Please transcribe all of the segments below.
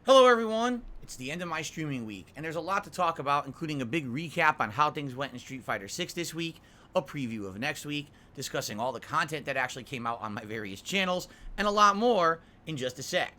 Hello everyone, it's the end of my streaming week, and there's a lot to talk about, including a big recap on how things went in Street Fighter 6 this week, a preview of next week, discussing all the content that actually came out on my various channels, and a lot more in just a sec.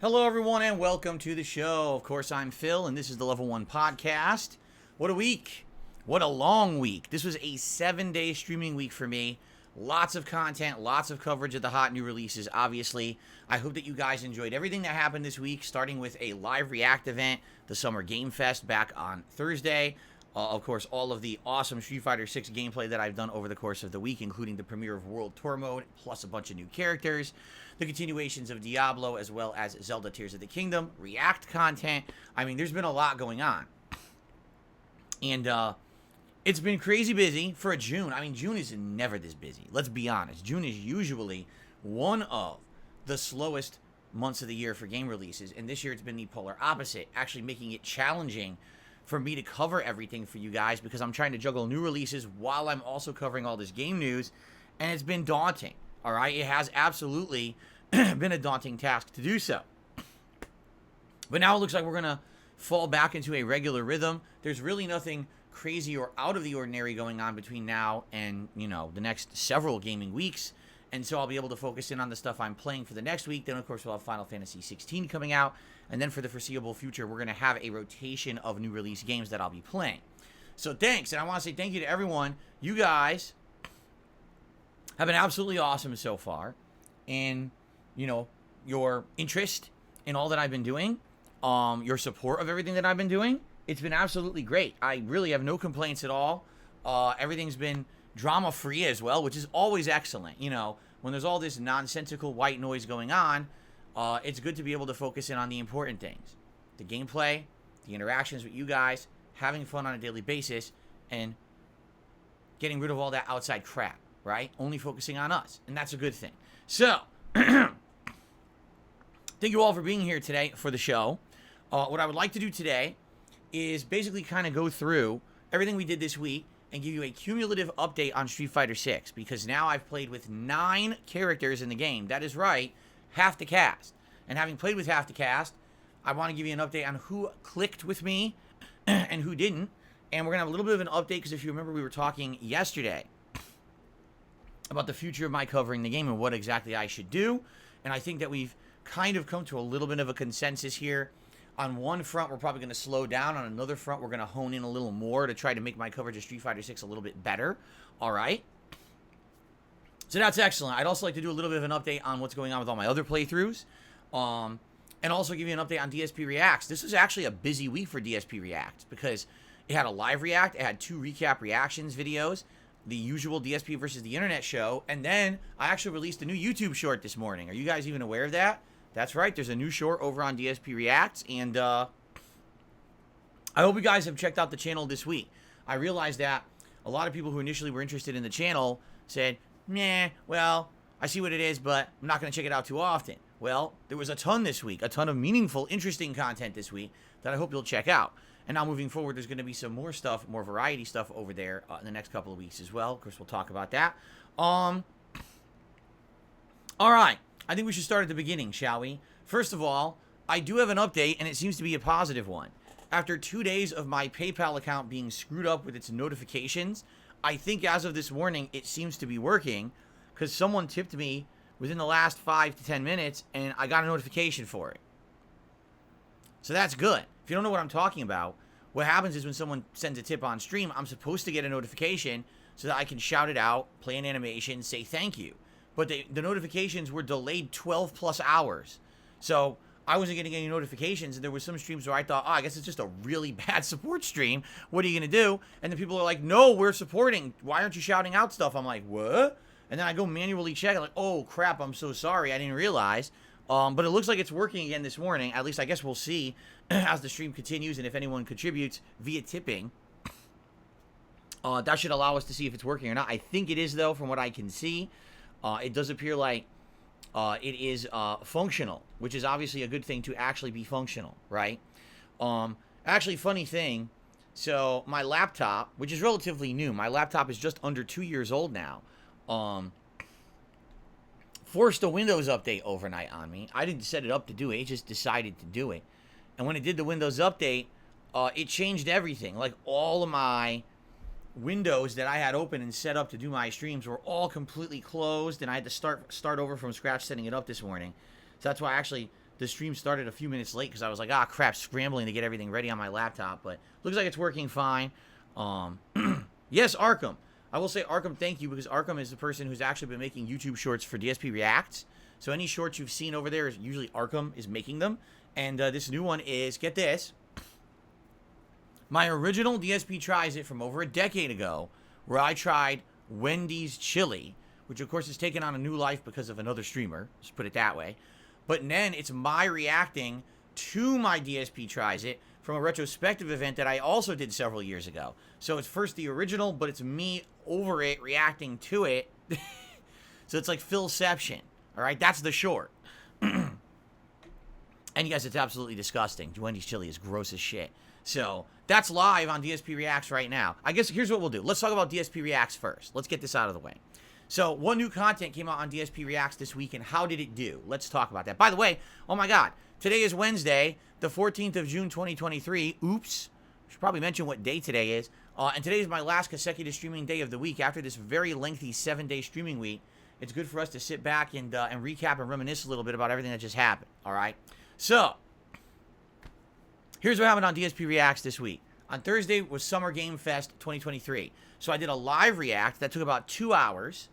Hello everyone and welcome to the show. Of course, I'm Phil and this is the Level 1 Podcast. What a week. What a long week. This was a 7-day streaming week for me. Lots of content, lots of coverage of the hot new releases, obviously. I hope that you guys enjoyed everything that happened this week, starting with a live React event, the Summer Game Fest back on Thursday. Of course, all of the awesome Street Fighter 6 gameplay that I've done over the course of the week, including the premiere of World Tour Mode, plus a bunch of new characters, the continuations of Diablo, as well as Zelda Tears of the Kingdom, React content. I mean, there's been a lot going on. And it's been crazy busy for a June. I mean, June is never this busy. Let's be honest. June is usually one of the slowest months of the year for game releases, and this year it's been the polar opposite, actually making it challenging for me to cover everything for you guys because I'm trying to juggle new releases while I'm also covering all this game news, and it's been daunting, all right? It has absolutely been a daunting task to do so. But now it looks like we're going to fall back into a regular rhythm. There's really nothing crazy or out of the ordinary going on between now and, you know, the next several gaming weeks. And so I'll be able to focus in on the stuff I'm playing for the next week. Then, of course, we'll have Final Fantasy 16 coming out. And then for the foreseeable future, we're going to have a rotation of new release games that I'll be playing. So thanks. And I want to say thank you to everyone. You guys have been absolutely awesome so far. And, you know, your interest in all that I've been doing, your support of everything that I've been doing, it's been absolutely great. I really have no complaints at all. Everything's been drama-free as well, which is always excellent. You know, when there's all this nonsensical white noise going on, it's good to be able to focus in on the important things. The gameplay, the interactions with you guys, having fun on a daily basis, and getting rid of all that outside crap, right? Only focusing on us, and that's a good thing. So, thank you all for being here today for the show. What I would like to do today is basically kind of go through everything we did this week and give you a cumulative update on Street Fighter 6, because now I've played with 9 characters in the game. That is right, half the cast. And having played with half the cast, I want to give you an update on who clicked with me and who didn't. And we're going to have a little bit of an update, because if you remember, we were talking yesterday about the future of my covering the game and what exactly I should do. And I think that we've kind of come to a little bit of a consensus here. On one front, we're probably going to slow down. On another front, we're going to hone in a little more to try to make my coverage of Street Fighter 6 a little bit better. All right? So that's excellent. I'd also like to do a little bit of an update on what's going on with all my other playthroughs. And also give you an update on DSP Reacts. This was actually a busy week for DSP Reacts because it had a live React, it had 2 recap reactions videos, the usual DSP versus the Internet show, and then I actually released a new YouTube short this morning. Are you guys even aware of that? That's right, there's a new short over on DSP Reacts, and I hope you guys have checked out the channel this week. I realized that a lot of people who initially were interested in the channel said, nah, well, I see what it is, but I'm not going to check it out too often. Well, there was a ton this week, a ton of meaningful, interesting content this week that I hope you'll check out. And now moving forward, there's going to be some more stuff, more variety stuff over there in the next couple of weeks as well. Of course, we'll talk about that. All right. I think we should start at the beginning, shall we? First of all, I do have an update, and it seems to be a positive one. After 2 days of my PayPal account being screwed up with its notifications, I think as of this morning, it seems to be working, because someone tipped me within the last 5 to 10 minutes, and I got a notification for it. So that's good. If you don't know what I'm talking about, what happens is when someone sends a tip on stream, I'm supposed to get a notification so that I can shout it out, play an animation, say thank you. But the notifications were delayed 12 plus hours. So I wasn't getting any notifications, and there was some streams where I thought, I guess it's just a really bad support stream. What are you going to do? And then people are like, no, we're supporting. Why aren't you shouting out stuff? I'm like, what? And then I go manually check. I'm like, oh, crap, I'm so sorry. I didn't realize. But it looks like it's working again this morning. At least I guess we'll see as the stream continues and if anyone contributes via tipping. That should allow us to see if it's working or not. I think it is, though, from what I can see. It does appear like it is functional, which is obviously a good thing to actually be functional, right? Actually, funny thing, so my laptop, which is relatively new, my laptop is just under 2 years old now, forced a Windows update overnight on me. I didn't set it up to do it. It just decided to do it. And when it did the Windows update, it changed everything. Like, all of my windows that I had open and set up to do my streams were all completely closed, and I had to start over from scratch setting it up this morning. So that's why actually the stream started a few minutes late, because I was like, crap, scrambling to get everything ready on my laptop. But looks like it's working fine. Yes, Arkham. I will say, Arkham, thank you, because Arkham is the person who's actually been making YouTube shorts for DSP Reacts. So any shorts you've seen over there, is usually Arkham is making them. And this new one is, get this, my original DSP Tries It from over a decade ago, where I tried Wendy's chili, which of course has taken on a new life because of another streamer, let's put it that way. But then it's my reacting to my DSP Tries It from a retrospective event that I also did several years ago. So it's first the original, but it's me over it, reacting to it. So it's like Philception, all right? That's the short. And yes, it's absolutely disgusting. Wendy's chili is gross as shit. So that's live on DSP Reacts right now. I guess here's what we'll do. Let's talk about DSP Reacts first. Let's get this out of the way. So what new content came out on DSP Reacts this week, and how did it do? Let's talk about that. By the way, oh my God, today is Wednesday, the 14th of June, 2023. Oops. Should probably mention what day today is. And today is my last consecutive streaming day of the week. After this very lengthy 7-day streaming week, it's good for us to sit back and recap and reminisce a little bit about everything that just happened. All right. So here's what happened on DSP Reacts this week. On Thursday was Summer Game Fest 2023. So I did a live react that took about 2 hours.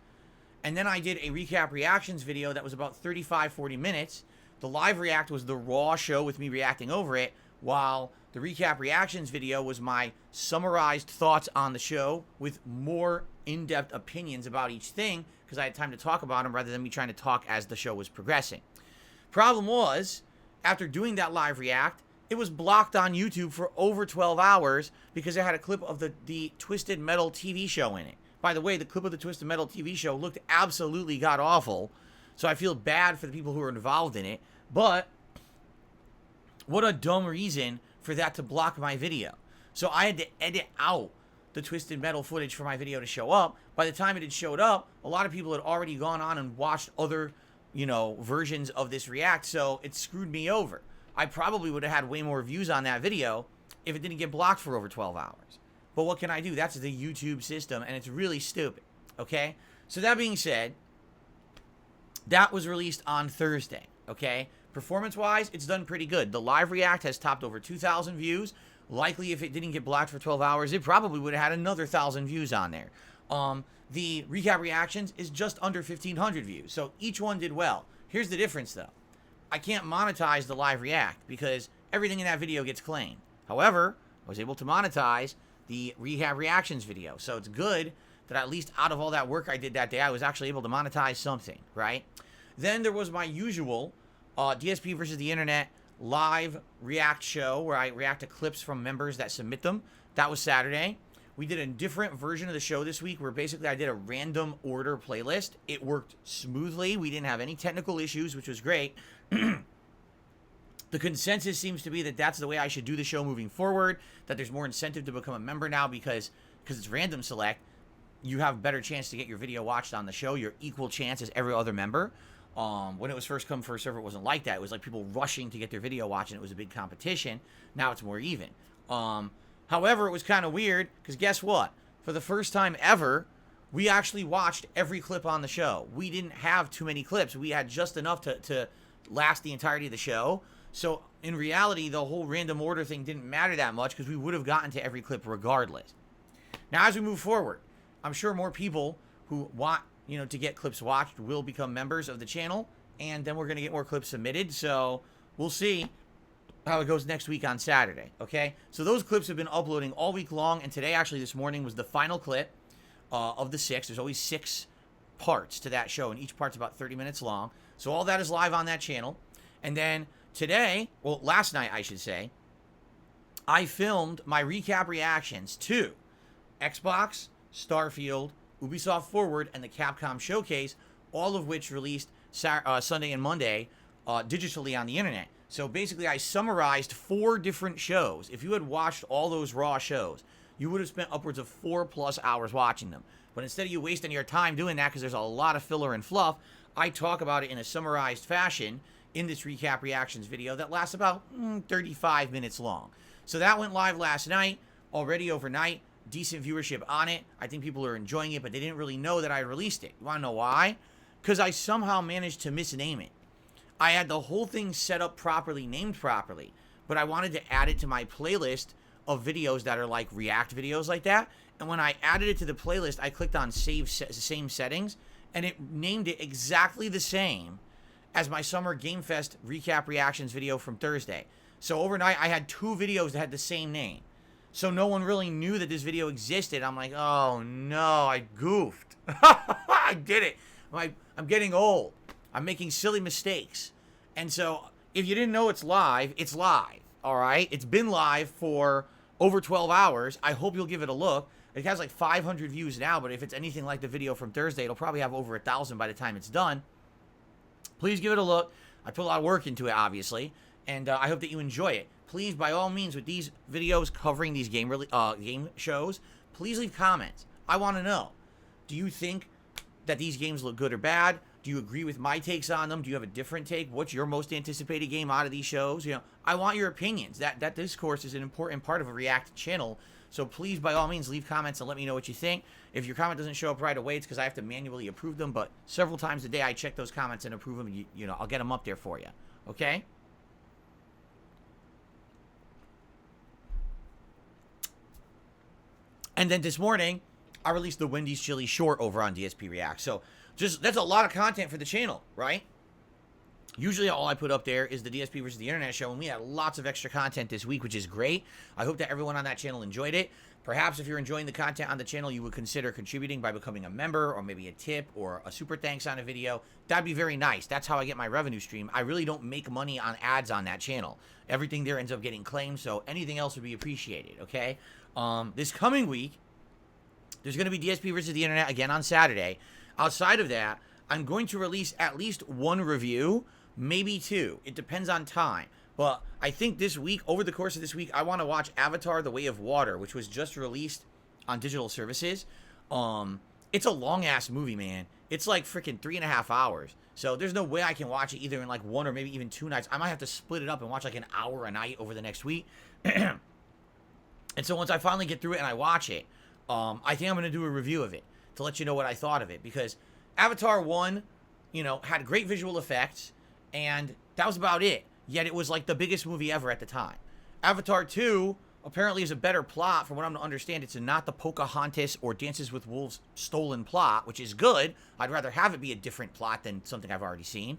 And then I did a recap reactions video that was about 35-40 minutes. The live react was the raw show with me reacting over it, while the recap reactions video was my summarized thoughts on the show with more in-depth opinions about each thing, because I had time to talk about them rather than me trying to talk as the show was progressing. Problem was, after doing that live react, it was blocked on YouTube for over 12 hours because it had a clip of the Twisted Metal TV show in it. By the way, the clip of the Twisted Metal TV show looked absolutely god-awful, so I feel bad for the people who were involved in it, but what a dumb reason for that to block my video. So I had to edit out the Twisted Metal footage for my video to show up. By the time it had showed up, a lot of people had already gone on and watched other, versions of this react, so it screwed me over. I probably would have had way more views on that video if it didn't get blocked for over 12 hours. But what can I do? That's the YouTube system, and it's really stupid, okay? So that being said, that was released on Thursday, okay? Performance-wise, it's done pretty good. The live react has topped over 2,000 views. Likely, if it didn't get blocked for 12 hours, it probably would have had another 1,000 views on there. The recap reactions is just under 1,500 views, so each one did well. Here's the difference, though. I can't monetize the live react because everything in that video gets claimed. However, I was able to monetize the recap reactions video, so it's good that at least out of all that work I did that day, I was actually able to monetize something, right? Then there was my usual DSP versus the Internet live react show where I react to clips from members that submit them. That was Saturday. We did a different version of the show this week where basically I did a random order playlist. It worked smoothly. We didn't have any technical issues, which was great. The consensus seems to be that that's the way I should do the show moving forward, that there's more incentive to become a member now because it's random select. You have a better chance to get your video watched on the show, your equal chance as every other member. When it was first come, first serve, it wasn't like that. It was like people rushing to get their video watched, and it was a big competition. Now it's more even. However, it was kind of weird, because guess what? For the first time ever, we actually watched every clip on the show. We didn't have too many clips. We had just enough to last the entirety of the show. So in reality, the whole random order thing didn't matter that much because we would have gotten to every clip regardless. Now, as we move forward, I'm sure more people who want, to get clips watched will become members of the channel, and then we're going to get more clips submitted. So we'll see how it goes next week on Saturday, okay? So those clips have been uploading all week long, and today, actually, this morning, was the final clip of the 6. There's always 6 parts to that show, and each part's about 30 minutes long. So all that is live on that channel. And then today, well, last night, I should say, I filmed my recap reactions to Xbox, Starfield, Ubisoft Forward, and the Capcom Showcase, all of which released Sunday and Monday digitally on the internet. So basically, I summarized 4 different shows. If you had watched all those Raw shows, you would have spent upwards of 4+ hours watching them. But instead of you wasting your time doing that, because there's a lot of filler and fluff, I talk about it in a summarized fashion in this recap reactions video that lasts about 35 minutes long. So that went live last night, already overnight. Decent viewership on it. I think people are enjoying it, but they didn't really know that I released it. You want to know why? Because I somehow managed to misname it. I had the whole thing set up properly, named properly, but I wanted to add it to my playlist of videos that are like react videos like that. And when I added it to the playlist, I clicked on save same settings, and it named it exactly the same as my Summer Game Fest recap reactions video from Thursday. So overnight, I had 2 videos that had the same name. So no one really knew that this video existed. I'm like, oh no, I goofed. I did it. I'm getting old. I'm making silly mistakes. And so if you didn't know it's live, all right? It's been live for over 12 hours. I hope you'll give it a look. It has like 500 views now, but if it's anything like the video from Thursday, it'll probably have over 1,000 by the time it's done. Please give it a look. I put a lot of work into it, obviously, and I hope that you enjoy it. Please, by all means, with these videos covering these game shows, please leave comments. I want to know. Do you think that these games look good or bad? Do you agree with my takes on them? Do you have a different take? What's your most anticipated game out of these shows? I want your opinions. That discourse is an important part of a React channel. So please, by all means, leave comments and let me know what you think. If your comment doesn't show up right away, it's because I have to manually approve them. But several times a day, I check those comments and approve them. I'll get them up there for you. Okay? And then this morning, I released the Wendy's Chili Short over on DSP React. So that's a lot of content for the channel, right? Usually all I put up there is the DSP versus the Internet show, and we had lots of extra content this week, which is great. I hope that everyone on that channel enjoyed it. Perhaps if you're enjoying the content on the channel, you would consider contributing by becoming a member, or maybe a tip or a super thanks on a video. That'd be very nice. That's how I get my revenue stream. I really don't make money on ads on that channel. Everything there ends up getting claimed, so anything else would be appreciated, okay? This coming week, there's going to be DSP versus the Internet again on Saturday. Outside of that, I'm going to release at least 1 review, maybe 2. It depends on time. But I think this week, over the course of this week, I want to watch Avatar: The Way of Water, which was just released on digital services. It's a long-ass movie, man. It's like freaking 3.5 hours. So there's no way I can watch it either in like 1 or maybe even 2 nights. I might have to split it up and watch like an hour a night over the next week. And so once I finally get through it and I watch it, I think I'm going to do a review of it to let you know what I thought of it. Because Avatar 1, had great visual effects, and that was about it. Yet it was like the biggest movie ever at the time. Avatar 2 apparently is a better plot. From what I'm to understand, it's not the Pocahontas or Dances with Wolves stolen plot, which is good. I'd rather have it be a different plot than something I've already seen.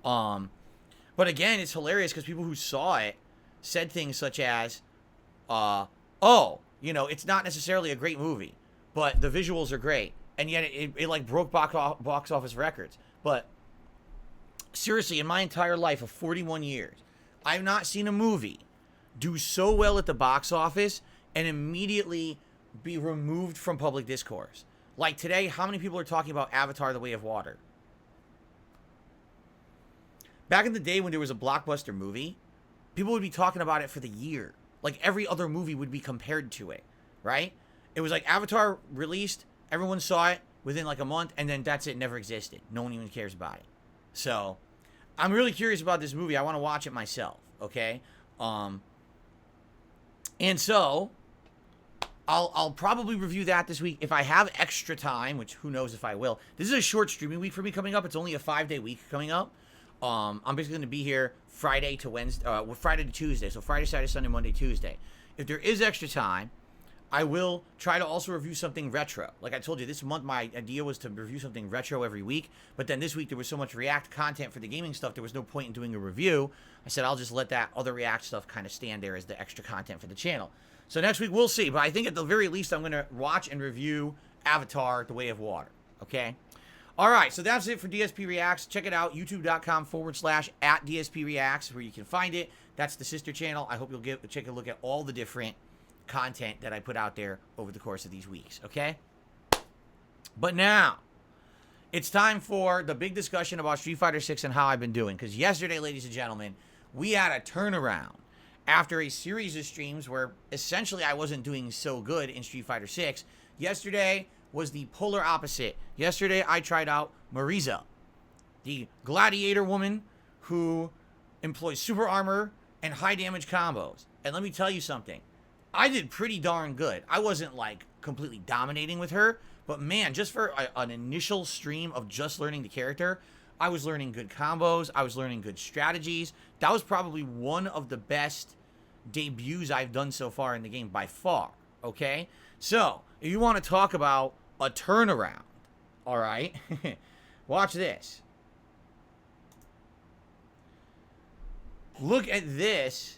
But again, it's hilarious because people who saw it said things such as, it's not necessarily a great movie, but the visuals are great. And yet it like broke box office records. But seriously, in my entire life of 41 years, I've not seen a movie do so well at the box office and immediately be removed from public discourse. Like today, how many people are talking about Avatar: The Way of Water? Back in the day when there was a blockbuster movie, people would be talking about it for the year. Like every other movie would be compared to it, right? It was like Avatar released, everyone saw it within like a month, and then that's it, never existed. No one even cares about it. So, I'm really curious about this movie. I want to watch it myself, okay? And so, I'll probably review that this week if I have extra time, which who knows if I will. This is a short streaming week for me coming up. It's only a 5-day week coming up. I'm basically going to be here Friday to Wednesday, Friday to Tuesday. So Friday, Saturday, Sunday, Monday, Tuesday. If there is extra time, I will try to also review something retro. Like I told you, this month my idea was to review something retro every week. But then this week there was so much React content for the gaming stuff, there was no point in doing a review. I said I'll just let that other React stuff kind of stand there as the extra content for the channel. So next week we'll see. But I think at the very least I'm going to watch and review Avatar: The Way of Water. Okay? All right, so that's it for DSP Reacts. Check it out, youtube.com/@DSP Reacts, where you can find it. That's the sister channel. I hope you'll take a look at all the different content that I put out there over the course of these weeks, okay? But now, it's time for the big discussion about Street Fighter 6 and how I've been doing. Because yesterday, ladies and gentlemen, we had a turnaround after a series of streams where essentially I wasn't doing so good in Street Fighter 6. Yesterday was the polar opposite. Yesterday, I tried out Marisa, the gladiator woman who employs super armor and high damage combos. And let me tell you something. I did pretty darn good. I wasn't like completely dominating with her, but man, just for an initial stream of just learning the character, I was learning good combos. I was learning good strategies. That was probably one of the best debuts I've done so far in the game by far. Okay? So, if you want to talk about a turnaround, all right, watch this. Look at this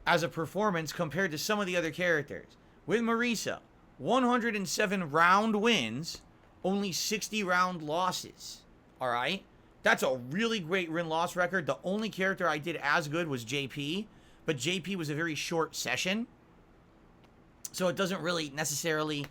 as a performance compared to some of the other characters. With Marisa, 107 round wins, only 60 round losses. All right? That's a really great win-loss record. The only character I did as good was JP, but JP was a very short session, so it doesn't really necessarily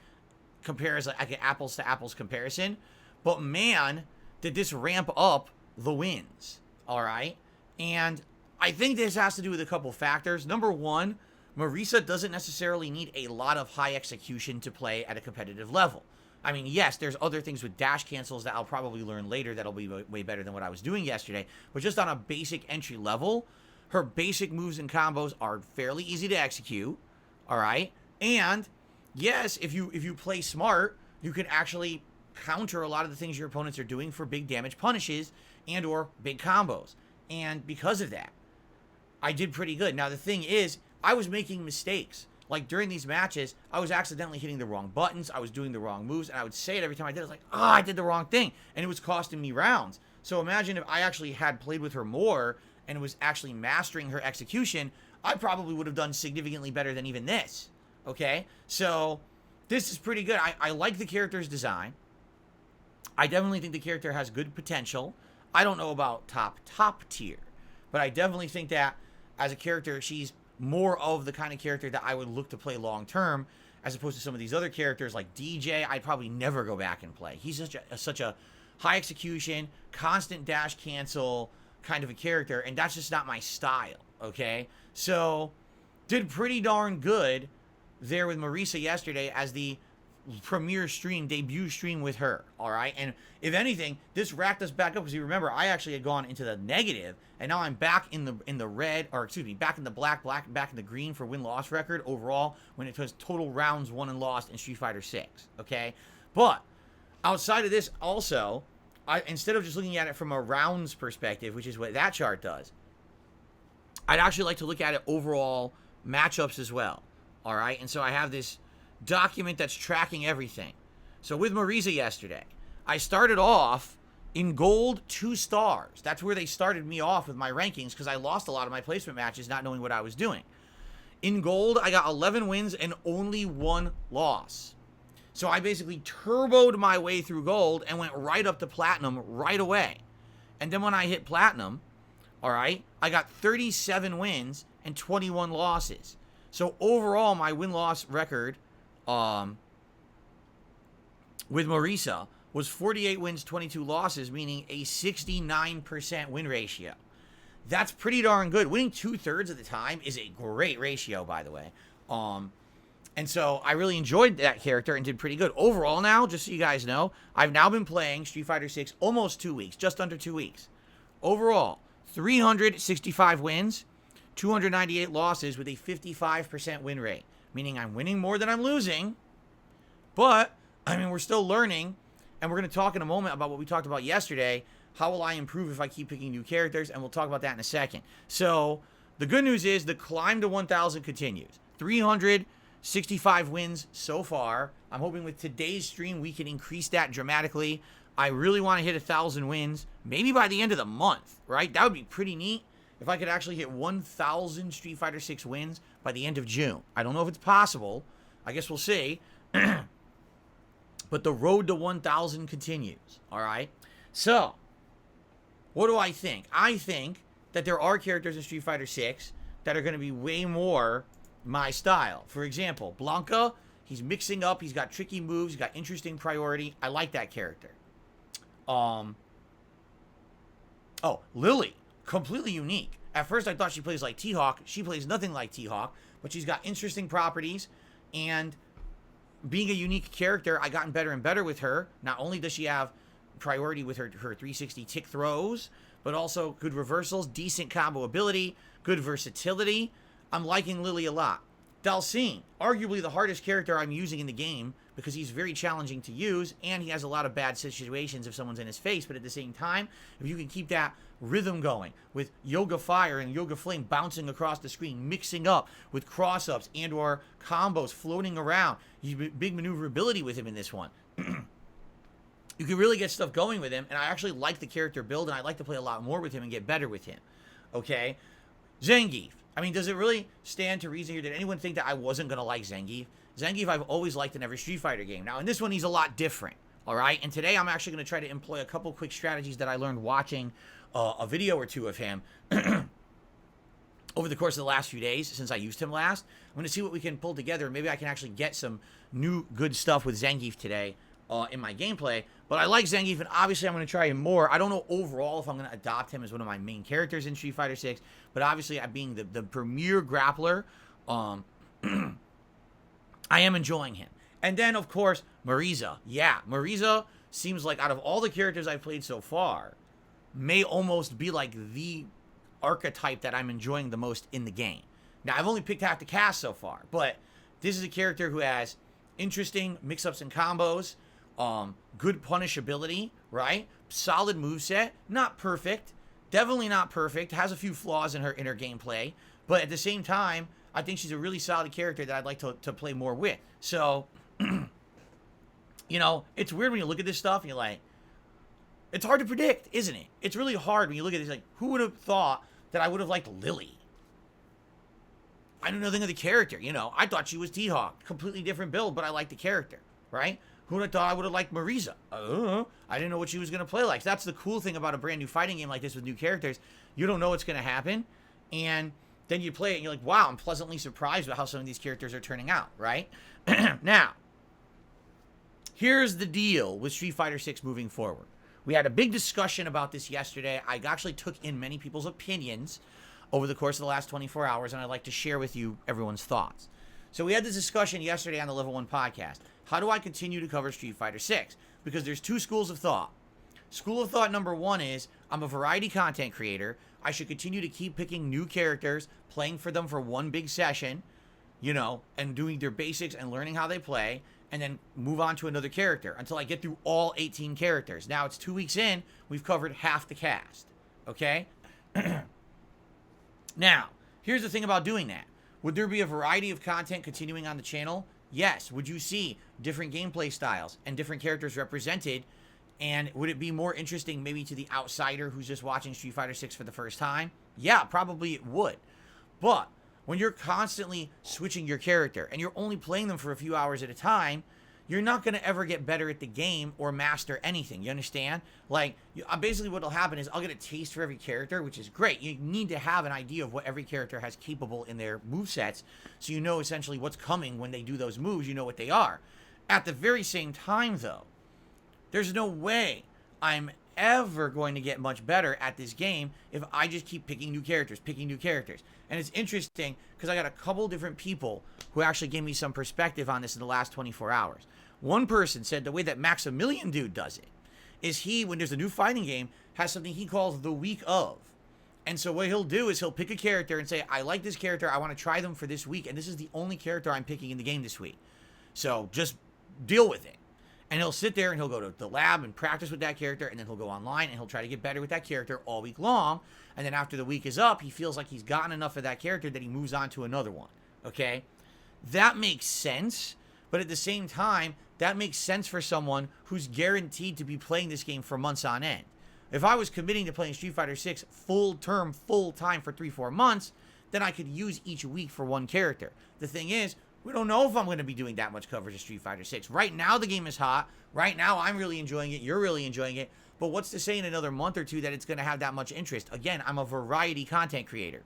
compare as like an apples-to-apples comparison. But man, did this ramp up the wins. All right? And I think this has to do with a couple factors. Number one, Marisa doesn't necessarily need a lot of high execution to play at a competitive level. I mean, yes, there's other things with dash cancels that I'll probably learn later that'll be way better than what I was doing yesterday. But just on a basic entry level, her basic moves and combos are fairly easy to execute. All right? And yes, if you play smart, you can actually counter a lot of the things your opponents are doing for big damage punishes and or big combos. And because of that, I did pretty good. Now, the thing is, I was making mistakes. Like, during these matches, I was accidentally hitting the wrong buttons. I was doing the wrong moves, and I would say it every time I did. I was like, oh, I did the wrong thing. And it was costing me rounds. So imagine if I actually had played with her more and was actually mastering her execution, I probably would have done significantly better than even this. Okay? So, this is pretty good. I like the character's design. I definitely think the character has good potential. I don't know about top tier, but I definitely think that as a character, she's more of the kind of character that I would look to play long term, as opposed to some of these other characters like DJ. I'd probably never go back and play. He's such a high execution, constant dash cancel kind of a character, and that's just not my style. Okay, so did pretty darn good there with Marisa yesterday as the premiere stream, debut stream with her. All right, and if anything, this racked us back up because you remember I actually had gone into the negative, and now I'm back in the red, or excuse me, back in the back in the green for win-loss record overall when it was total rounds won and lost in Street Fighter 6. Okay, but outside of this, also, instead of just looking at it from a rounds perspective, which is what that chart does, I'd actually like to look at it overall matchups as well. All right, and so I have this document that's tracking everything. So with Marisa yesterday, I started off in gold 2 stars. That's where they started me off with my rankings because I lost a lot of my placement matches not knowing what I was doing. In gold, I got 11 wins and only 1 loss. So I basically turboed my way through gold and went right up to platinum right away. And then when I hit platinum, all right, I got 37 wins and 21 losses. So overall, my win-loss record with Marisa was 48 wins, 22 losses, meaning a 69% win ratio. That's pretty darn good. Winning 2/3 of the time is a great ratio, by the way. And so I really enjoyed that character and did pretty good. Overall now, just so you guys know, I've now been playing Street Fighter 6 almost 2 weeks, just under 2 weeks. Overall, 365 wins, 298 losses with a 55% win rate. Meaning I'm winning more than I'm losing. But, I mean, we're still learning. And we're going to talk in a moment about what we talked about yesterday How will I improve if I keep picking new characters? And we'll talk about that in a second. So the good news is the climb to 1,000 continues. 365 wins so far. I'm hoping with today's stream we can increase that dramatically. I really want to hit 1,000 wins, maybe by the end of the month, right? That would be pretty neat if I could actually hit 1,000 Street Fighter 6 wins by the end of June. I don't know if it's possible. I guess we'll see. But the road to 1,000 continues, all right? So, what do I think? I think that there are characters in Street Fighter 6 that are going to be way more my style. For example, Blanca, he's mixing up. He's got tricky moves. He's got interesting priority. I like that character. Oh, Lily, completely unique. At first, I thought she plays like T-Hawk. She plays nothing like T-Hawk, but she's got interesting properties. And being a unique character, I gotten better and better with her. Not only does she have priority with her 360 tick throws, but also good reversals, decent combo ability, good versatility. I'm liking Lily a lot. Dalcine, arguably the hardest character I'm using in the game because he's very challenging to use and he has a lot of bad situations if someone's in his face, but at the same time, if you can keep that rhythm going with Yoga Fire and Yoga Flame bouncing across the screen, mixing up with cross-ups and or combos floating around, big maneuverability with him in this one. You can really get stuff going with him, and I actually like the character build, and I like to play a lot more with him and get better with him. Okay? Zangief. I mean, does it really stand to reason here? Did anyone think that I wasn't going to like Zangief? Zangief I've always liked in every Street Fighter game. Now, in this one, he's a lot different, all right? And today, I'm actually going to try to employ a couple quick strategies that I learned watching a video or two of him over the course of the last few days since I used him last. I'm going to see what we can pull together. Maybe I can actually get some new good stuff with Zangief today in my gameplay. But I like Zangief, and obviously I'm going to try him more. I don't know overall if I'm going to adopt him as one of my main characters in Street Fighter 6, but obviously being the premier grappler, I am enjoying him. And then, of course, Marisa. Yeah, Marisa seems like out of all the characters I've played so far, may almost be like the archetype that I'm enjoying the most in the game. Now, I've only picked half the cast so far, but this is a character who has interesting mix-ups and combos, good punishability, right? Solid moveset, not perfect, definitely not perfect, has a few flaws in her gameplay, but at the same time, I think she's a really solid character that I'd like to play more with. So, you know, it's weird when you look at this stuff and you're like, it's hard to predict, isn't it? It's really hard when you look at this, like, who would have thought that I would have liked Lily? I know nothing of the character, you know. I thought she was T-Hawk. Completely different build, but I like the character, right? Who would have thought I would have liked Marisa? I didn't know what she was going to play like. That's the cool thing about a brand new fighting game like this with new characters. You don't know what's going to happen, and then you play it and you're like, wow, I'm pleasantly surprised with how some of these characters are turning out, right? Now, here's the deal with Street Fighter 6 moving forward. We had a big discussion about this yesterday. I actually took in many people's opinions over the course of the last 24 hours, and I'd like to share with you everyone's thoughts. So we had this discussion yesterday on the Level 1 podcast. How do I continue to cover Street Fighter 6? Because there's two schools of thought. School of thought number one is, I'm a variety content creator. I should continue to keep picking new characters, playing for them for one big session, you know, and doing their basics and learning how they play, and then move on to another character until I get through all 18 characters. Now, it's 2 weeks in. We've covered half the cast, okay? Now, here's the thing about doing that. Would there be a variety of content continuing on the channel? Yes. Would you see different gameplay styles and different characters represented? And would it be more interesting maybe to the outsider who's just watching Street Fighter 6 for the first time? Yeah, probably it would. But when you're constantly switching your character and you're only playing them for a few hours at a time, you're not going to ever get better at the game or master anything. You understand? Like, basically what will happen is I'll get a taste for every character, which is great. You need to have an idea of what every character has capable in their movesets, so you know essentially what's coming when they do those moves. You know what they are. At the very same time, though, there's no way I'm ever going to get much better at this game if I just keep picking new characters. And it's interesting because I got a couple different people who actually gave me some perspective on this in the last 24 hours. One person said the way that Maximilian Dude does it is he, when there's a new fighting game, has something he calls the week of. And so what he'll do is he'll pick a character and say, I like this character, I want to try them for this week, and this is the only character I'm picking in the game this week. So just deal with it. And he'll sit there and he'll go to the lab and practice with that character, and then he'll go online and he'll try to get better with that character all week long. And then after the week is up, he feels like he's gotten enough of that character that he moves on to another one. Okay? That makes sense, but at the same time, that makes sense for someone who's guaranteed to be playing this game for months on end. If I was committing to playing Street Fighter 6 full time for 3-4 months, then I could use each week for one character. The thing is, we don't know if I'm going to be doing that much coverage of Street Fighter 6. Right now, the game is hot. Right now, I'm really enjoying it. You're really enjoying it. But what's to say in another month or two that it's going to have that much interest? Again, I'm a variety content creator.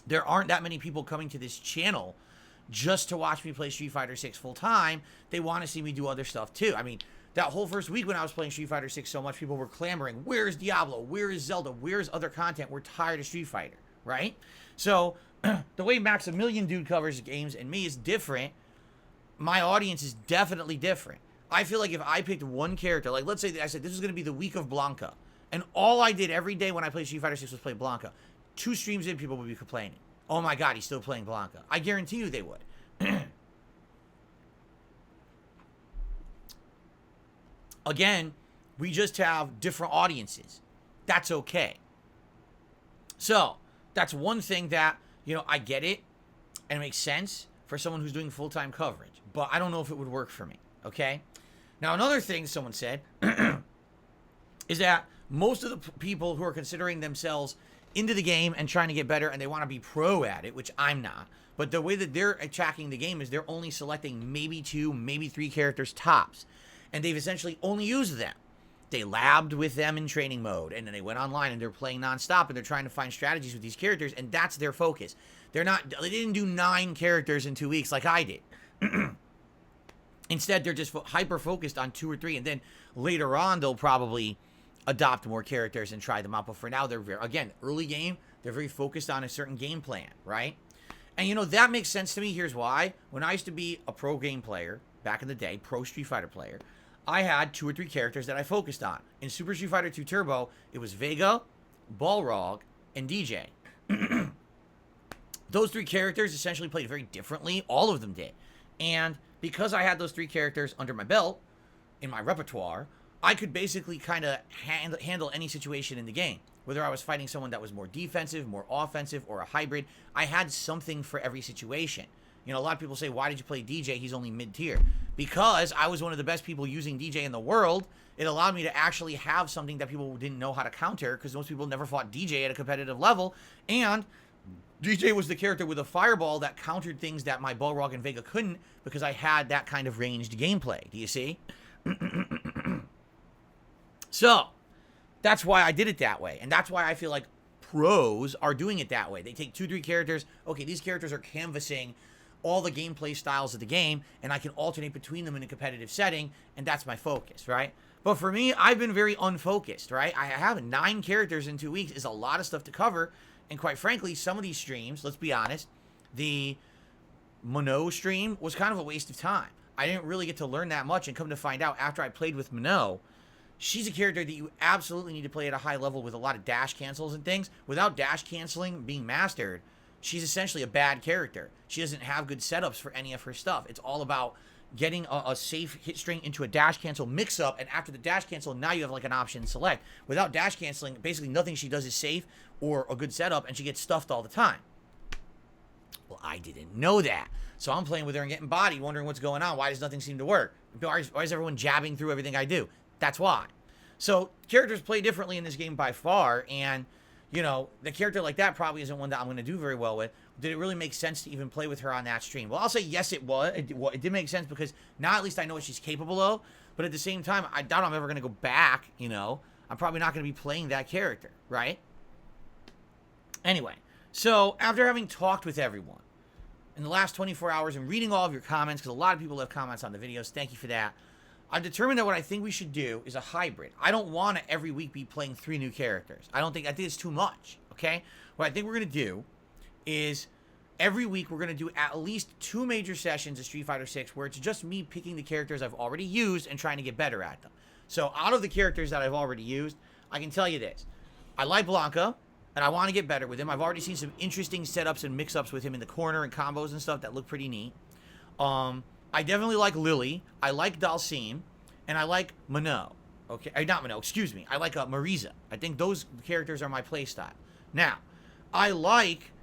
There aren't that many people coming to this channel just to watch me play Street Fighter 6 full time. They want to see me do other stuff too. I mean, that whole first week when I was playing Street Fighter 6 so much, people were clamoring, where's Diablo? Where is Zelda? Where's other content? We're tired of Street Fighter, right? So, the way Maximilian Dude covers games and me is different. My audience is definitely different. I feel like if I picked one character, like let's say that I said this was going to be the week of Blanca, and all I did every day when I played Street Fighter 6 was play Blanca, 2 streams in, people would be complaining. Oh my god, he's still playing Blanca. I guarantee you they would. Again, we just have different audiences. That's okay. So, that's one thing that, you know, I get it, and it makes sense for someone who's doing full-time coverage. But I don't know if it would work for me, okay? Now, another thing someone said is that most of the people who are considering themselves into the game and trying to get better, and they want to be pro at it, which I'm not, but the way that they're attacking the game is they're only selecting maybe 2, maybe 3 characters tops. And they've essentially only used them. They labbed with them in training mode, and then they went online and they're playing nonstop, and they're trying to find strategies with these characters, and that's their focus. They didn't do 9 characters in 2 weeks like I did. Instead, they're just hyper focused on 2 or 3, and then later on they'll probably adopt more characters and try them out. But for now, they're again, early game, they're very focused on a certain game plan, right? And you know, that makes sense to me. Here's why. When I used to be a pro game player back in the day, pro Street Fighter player, I had 2 or 3 characters that I focused on. In Super Street Fighter 2 Turbo, it was Vega, Balrog, and DJ. Those 3 characters essentially played very differently. All of them did. And because I had those 3 characters under my belt, in my repertoire, I could basically kind of handle any situation in the game. Whether I was fighting someone that was more defensive, more offensive, or a hybrid, I had something for every situation. You know, a lot of people say, why did you play DJ? He's only mid-tier. Because I was one of the best people using DJ in the world. It allowed me to actually have something that people didn't know how to counter, because most people never fought DJ at a competitive level. And DJ was the character with a fireball that countered things that my Balrog and Vega couldn't, because I had that kind of ranged gameplay. Do you see? So, that's why I did it that way. And that's why I feel like pros are doing it that way. They take 2, 3 characters. Okay, these characters are canvassing all the gameplay styles of the game, and I can alternate between them in a competitive setting, and that's my focus, right? But for me, I've been very unfocused, right? I have 9 characters in 2 weeks is a lot of stuff to cover, and quite frankly, some of these streams, let's be honest, the Minot stream was kind of a waste of time. I didn't really get to learn that much, and come to find out after I played with Minot, she's a character that you absolutely need to play at a high level with a lot of dash cancels and things. Without dash canceling being mastered, she's essentially a bad character. She doesn't have good setups for any of her stuff. It's all about getting a safe hit string into a dash cancel mix-up, and after the dash cancel, now you have like an option select. Without dash canceling, basically nothing she does is safe or a good setup, and she gets stuffed all the time. Well, I didn't know that. So I'm playing with her and getting body, wondering what's going on. Why does nothing seem to work? Why is everyone jabbing through everything I do? That's why. So characters play differently in this game by far, and you know, the character like that probably isn't one that I'm going to do very well with. Did it really make sense to even play with her on that stream? Well, I'll say yes, it was. It did make sense, because now at least I know what she's capable of. But at the same time, I doubt I'm ever going to go back, you know. I'm probably not going to be playing that character, right? Anyway, so after having talked with everyone in the last 24 hours and reading all of your comments, because a lot of people have comments on the videos, thank you for that, I've determined that what I think we should do is a hybrid. I don't want to every week be playing 3 new characters. I think it's too much, okay? What I think we're going to do is every week we're going to do at least 2 major sessions of Street Fighter 6 where it's just me picking the characters I've already used and trying to get better at them. So out of the characters that I've already used, I can tell you this. I like Blanca, and I want to get better with him. I've already seen some interesting setups and mix-ups with him in the corner and combos and stuff that look pretty neat. I definitely like Lily. I like Dalsim. and I like Minot. Okay, not Minot, excuse me. I like Marisa. I think those characters are my playstyle. Now, I like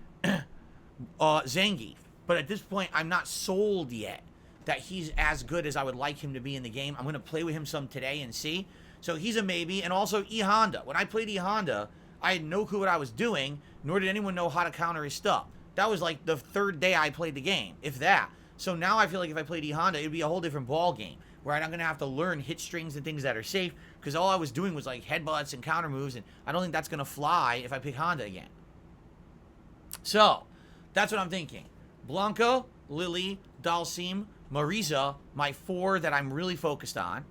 Zangief, but at this point, I'm not sold yet that he's as good as I would like him to be in the game. I'm going to play with him some today and see. So he's a maybe. And also E Honda. When I played E Honda, I had no clue what I was doing, nor did anyone know how to counter his stuff. That was like the third day I played the game, if that. So now I feel like if I played E Honda, it'd be a whole different ball game, where I'm going to have to learn hit strings and things that are safe, because all I was doing was like headbutts and counter moves, and I don't think that's going to fly if I pick Honda again. So, that's what I'm thinking. Blanca, Lily, Dalsim, Marisa, my 4 that I'm really focused on.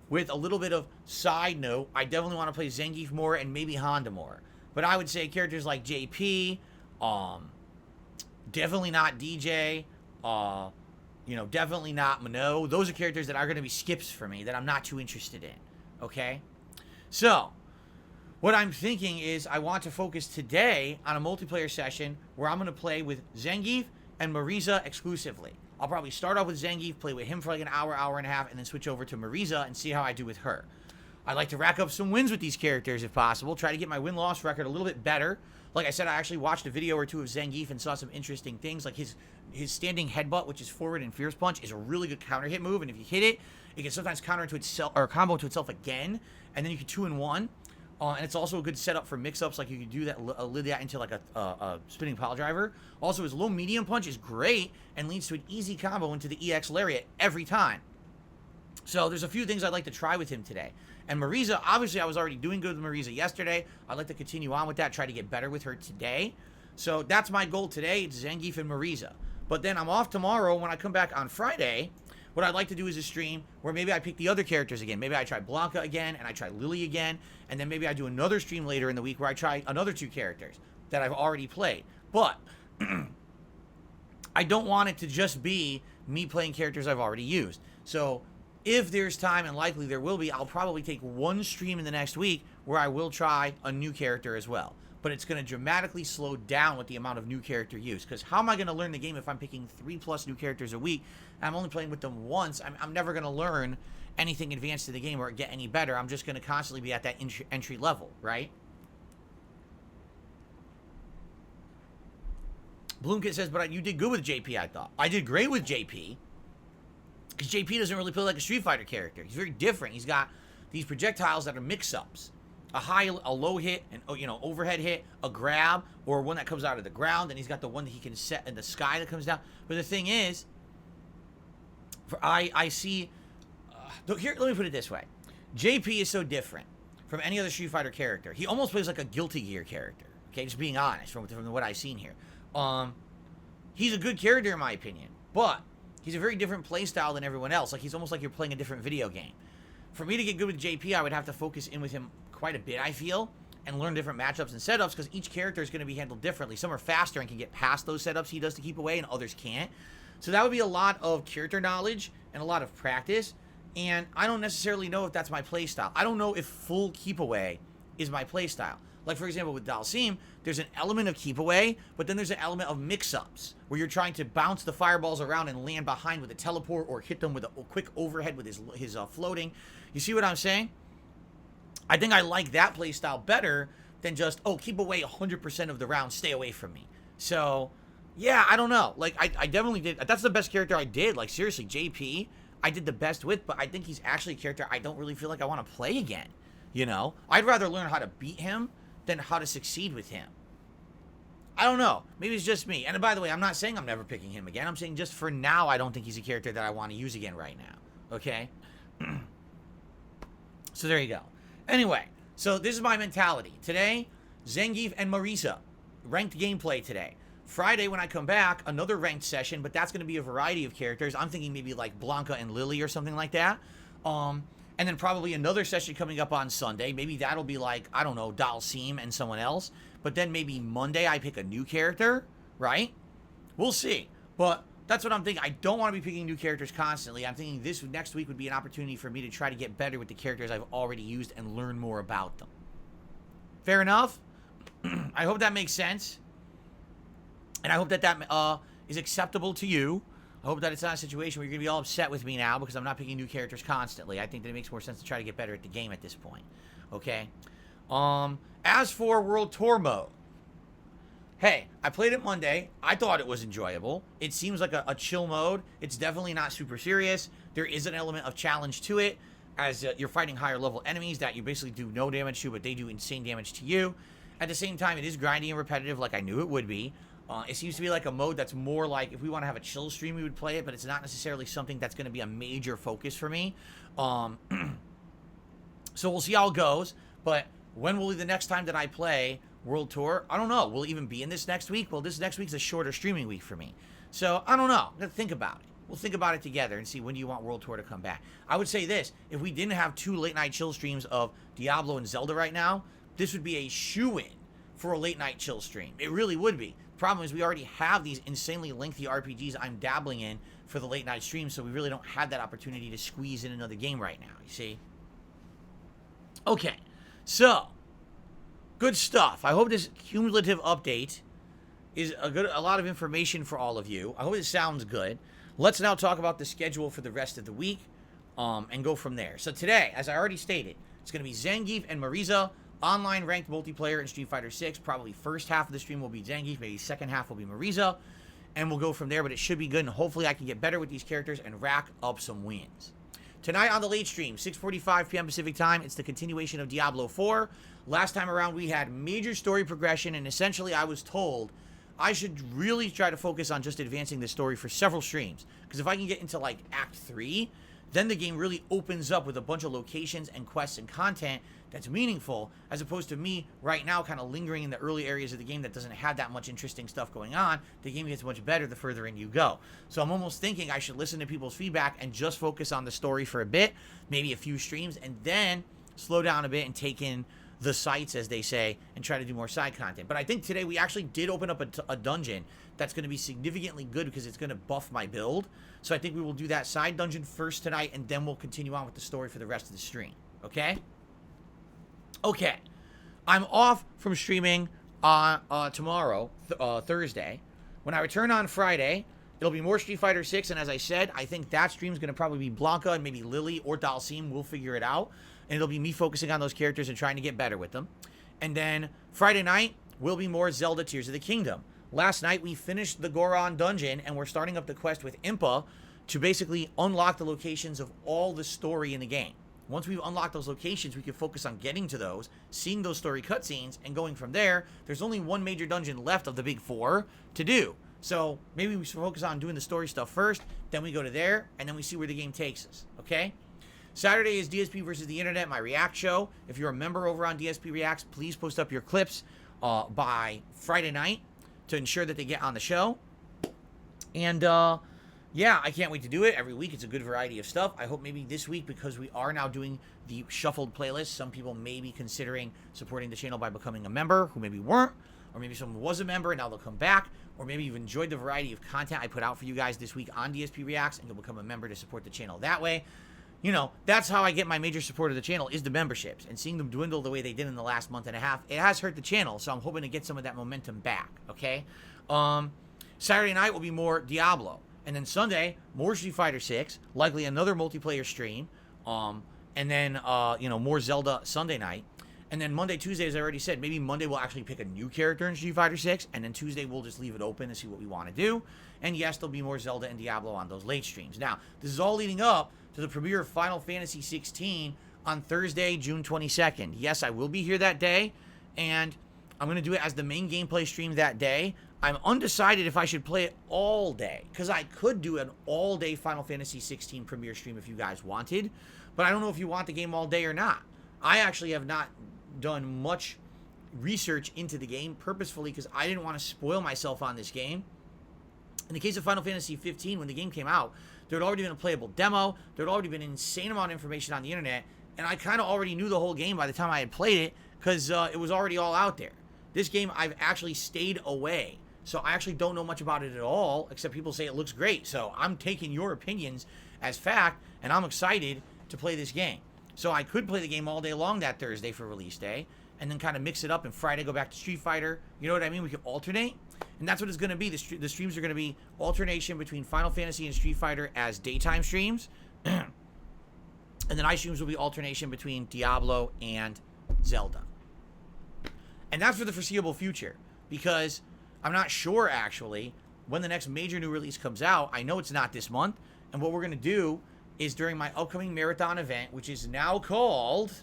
With a little bit of side note, I definitely want to play Zangief more and maybe Honda more. But I would say characters like JP, definitely not DJ, definitely not Minot. Those are characters that are going to be skips for me that I'm not too interested in. Okay? So, what I'm thinking is I want to focus today on a multiplayer session where I'm going to play with Zangief and Marisa exclusively. I'll probably start off with Zangief, play with him for like an hour, hour and a half, and then switch over to Marisa and see how I do with her. I'd like to rack up some wins with these characters if possible, try to get my win-loss record a little bit better. Like I said, I actually watched a video or two of Zangief and saw some interesting things, like his standing headbutt, which is forward and fierce punch, is a really good counter hit move, and if you hit it, it can sometimes counter into itself, or combo into itself again, and then you can 2-in-1. And it's also a good setup for mix-ups, like you can do that, lead that into like a spinning pile driver. Also, his low-medium punch is great and leads to an easy combo into the EX Lariat every time. So there's a few things I'd like to try with him today. And Marisa, obviously I was already doing good with Marisa yesterday. I'd like to continue on with that, try to get better with her today. So that's my goal today. It's Zangief and Marisa. But then I'm off tomorrow. When I come back on Friday, what I'd like to do is a stream where maybe I pick the other characters again. Maybe I try Blanca again, and I try Lily again, and then maybe I do another stream later in the week where I try another 2 characters that I've already played. But I don't want it to just be me playing characters I've already used. So if there's time, and likely there will be, I'll probably take 1 stream in the next week where I will try a new character as well. But it's going to dramatically slow down with the amount of new character use. Because how am I going to learn the game if I'm picking 3+ new characters a week? I'm only playing with them once. I'm never going to learn anything advanced to the game or get any better. I'm just going to constantly be at that entry level, right? Bloomkit says, but you did good with JP, I thought. I did great with JP. Because JP doesn't really play like a Street Fighter character. He's very different. He's got these projectiles that are mix-ups. A low hit, an overhead hit, a grab, or one that comes out of the ground, and he's got the one that he can set in the sky that comes down. But the thing is, I see, here, let me put it this way. JP is so different from any other Street Fighter character. He almost plays like a Guilty Gear character, okay, just being honest, from what I've seen here. He's a good character in my opinion, but he's a very different playstyle than everyone else. Like, he's almost like you're playing a different video game. For me to get good with JP, I would have to focus in with him quite a bit, I feel, and learn different matchups and setups, because each character is going to be handled differently. Some are faster and can get past those setups he does to keep away, and others can't. So that would be a lot of character knowledge and a lot of practice, and I don't necessarily know if that's my playstyle. I don't know if full keep away is my playstyle. Like, for example, with Dalsim, there's an element of keep away, but then there's an element of mix-ups, where you're trying to bounce the fireballs around and land behind with a teleport, or hit them with a quick overhead with his floating. You see what I'm saying? I think I like that playstyle better than just, keep away 100% of the round, stay away from me. So, yeah, I don't know. Like, I definitely did. That's the best character I did. Like, seriously, JP, I did the best with, but I think he's actually a character I don't really feel like I want to play again. You know? I'd rather learn how to beat him than how to succeed with him. I don't know. Maybe it's just me. And by the way, I'm not saying I'm never picking him again. I'm saying just for now, I don't think he's a character that I want to use again right now. Okay? So there you go. Anyway, so this is my mentality. Today, Zangief and Marisa. Ranked gameplay today. Friday, when I come back, another ranked session, but that's going to be a variety of characters. I'm thinking maybe like Blanca and Lily or something like that. And then probably another session coming up on Sunday. Maybe that'll be like, I don't know, Dalsim and someone else. But then maybe Monday I pick a new character, right? We'll see. But that's what I'm thinking. I don't want to be picking new characters constantly. I'm thinking this next week would be an opportunity for me to try to get better with the characters I've already used and learn more about them. Fair enough? I hope that makes sense. And I hope that is acceptable to you. hope that it's not a situation where you're going to be all upset with me now because I'm not picking new characters constantly. I think that it makes more sense to try to get better at the game at this point. Okay? As for World Tour mode, hey, I played it Monday. I thought it was enjoyable. It seems like a chill mode. It's definitely not super serious. There is an element of challenge to it, as you're fighting higher level enemies that you basically do no damage to, but they do insane damage to you. At the same time, it is grindy and repetitive like I knew it would be. It seems to be like a mode that's more like, if we want to have a chill stream, we would play it, but it's not necessarily something that's going to be a major focus for me. So we'll see how it goes, but when will be the next time that I play World Tour? I don't know. Will it even be in this next week? Well, this next week's a shorter streaming week for me. So, I don't know. Let's think about it. We'll think about it together and see when do you want World Tour to come back. I would say this. If we didn't have 2 late-night chill streams of Diablo and Zelda right now, this would be a shoo-in for a late-night chill stream. It really would be. Problem is we already have these insanely lengthy RPGs I'm dabbling in for the late-night stream, so we really don't have that opportunity to squeeze in another game right now, you see? Okay. So, good stuff. I hope this cumulative update is a lot of information for all of you. I hope it sounds good. Let's now talk about the schedule for the rest of the week and go from there. So today, as I already stated, it's going to be Zangief and Marisa, online ranked multiplayer in Street Fighter 6. Probably first half of the stream will be Zangief, maybe second half will be Marisa, and we'll go from there, but it should be good, and hopefully I can get better with these characters and rack up some wins. Tonight on the late stream, 6:45 p.m. Pacific time, it's the continuation of Diablo 4. Last time around, we had major story progression, and essentially I was told I should really try to focus on just advancing the story for several streams. Because if I can get into, like, Act 3, then the game really opens up with a bunch of locations and quests and content that's meaningful, as opposed to me right now kind of lingering in the early areas of the game that doesn't have that much interesting stuff going on. The game gets much better the further in you go. So I'm almost thinking I should listen to people's feedback and just focus on the story for a bit, maybe a few streams, and then slow down a bit and take in the sights, as they say, and try to do more side content. But I think today we actually did open up a dungeon that's going to be significantly good because it's going to buff my build. So I think we will do that side dungeon first tonight, and then we'll continue on with the story for the rest of the stream. Okay? Okay. I'm off from streaming tomorrow, Thursday. When I return on Friday, it'll be more Street Fighter 6, and as I said, I think that stream's going to probably be Blanca and maybe Lily or Dalsim. We'll figure it out. And it'll be me focusing on those characters and trying to get better with them. And then Friday night will be more Zelda Tears of the Kingdom. Last night we finished the Goron dungeon, and we're starting up the quest with Impa to basically unlock the locations of all the story in the game. Once we've unlocked those locations, we can focus on getting to those, seeing those story cutscenes, and going from there. There's only one major dungeon left of the big 4 to do. So maybe we should focus on doing the story stuff first, then we go to there, and then we see where the game takes us, okay? Saturday is DSP versus the Internet, my React show. If you're a member over on DSP Reacts, please post up your clips by Friday night to ensure that they get on the show. And, yeah, I can't wait to do it. Every week it's a good variety of stuff. I hope maybe this week, because we are now doing the shuffled playlist, some people may be considering supporting the channel by becoming a member who maybe weren't, or maybe someone was a member and now they'll come back, or maybe you've enjoyed the variety of content I put out for you guys this week on DSP Reacts and you'll become a member to support the channel that way. You know, that's how I get my major support of the channel, is the memberships. And seeing them dwindle the way they did in the last month and a half, it has hurt the channel. So I'm hoping to get some of that momentum back, okay? Saturday night will be more Diablo. And then Sunday, more Street Fighter 6, likely another multiplayer stream. And then, you know, more Zelda Sunday night. And then Monday, Tuesday, as I already said, maybe Monday we'll actually pick a new character in Street Fighter 6. And then Tuesday we'll just leave it open and see what we want to do. And yes, there'll be more Zelda and Diablo on those late streams. Now, this is all leading up to the premiere of Final Fantasy 16 on Thursday, June 22nd. Yes, I will be here that day, and I'm going to do it as the main gameplay stream that day. I'm undecided if I should play it all day, because I could do an all-day Final Fantasy 16 premiere stream if you guys wanted, but I don't know if you want the game all day or not. I actually have not done much research into the game purposefully because I didn't want to spoil myself on this game. In the case of Final Fantasy 15, when the game came out, there had already been a playable demo, there had already been an insane amount of information on the internet, and I kind of already knew the whole game by the time I had played it, because it was already all out there. This game, I've actually stayed away, so I actually don't know much about it at all, except people say it looks great, so I'm taking your opinions as fact, and I'm excited to play this game. So I could play the game all day long that Thursday for release day, and then kind of mix it up, and Friday go back to Street Fighter, you know what I mean? We could alternate, And that's what it's going to be. The streams are going to be alternation between Final Fantasy and Street Fighter as daytime streams. And the night streams will be alternation between Diablo and Zelda. And that's for the foreseeable future. Because I'm not sure, actually, when the next major new release comes out. I know it's not this month. And what we're going to do is during my upcoming marathon event, which is now called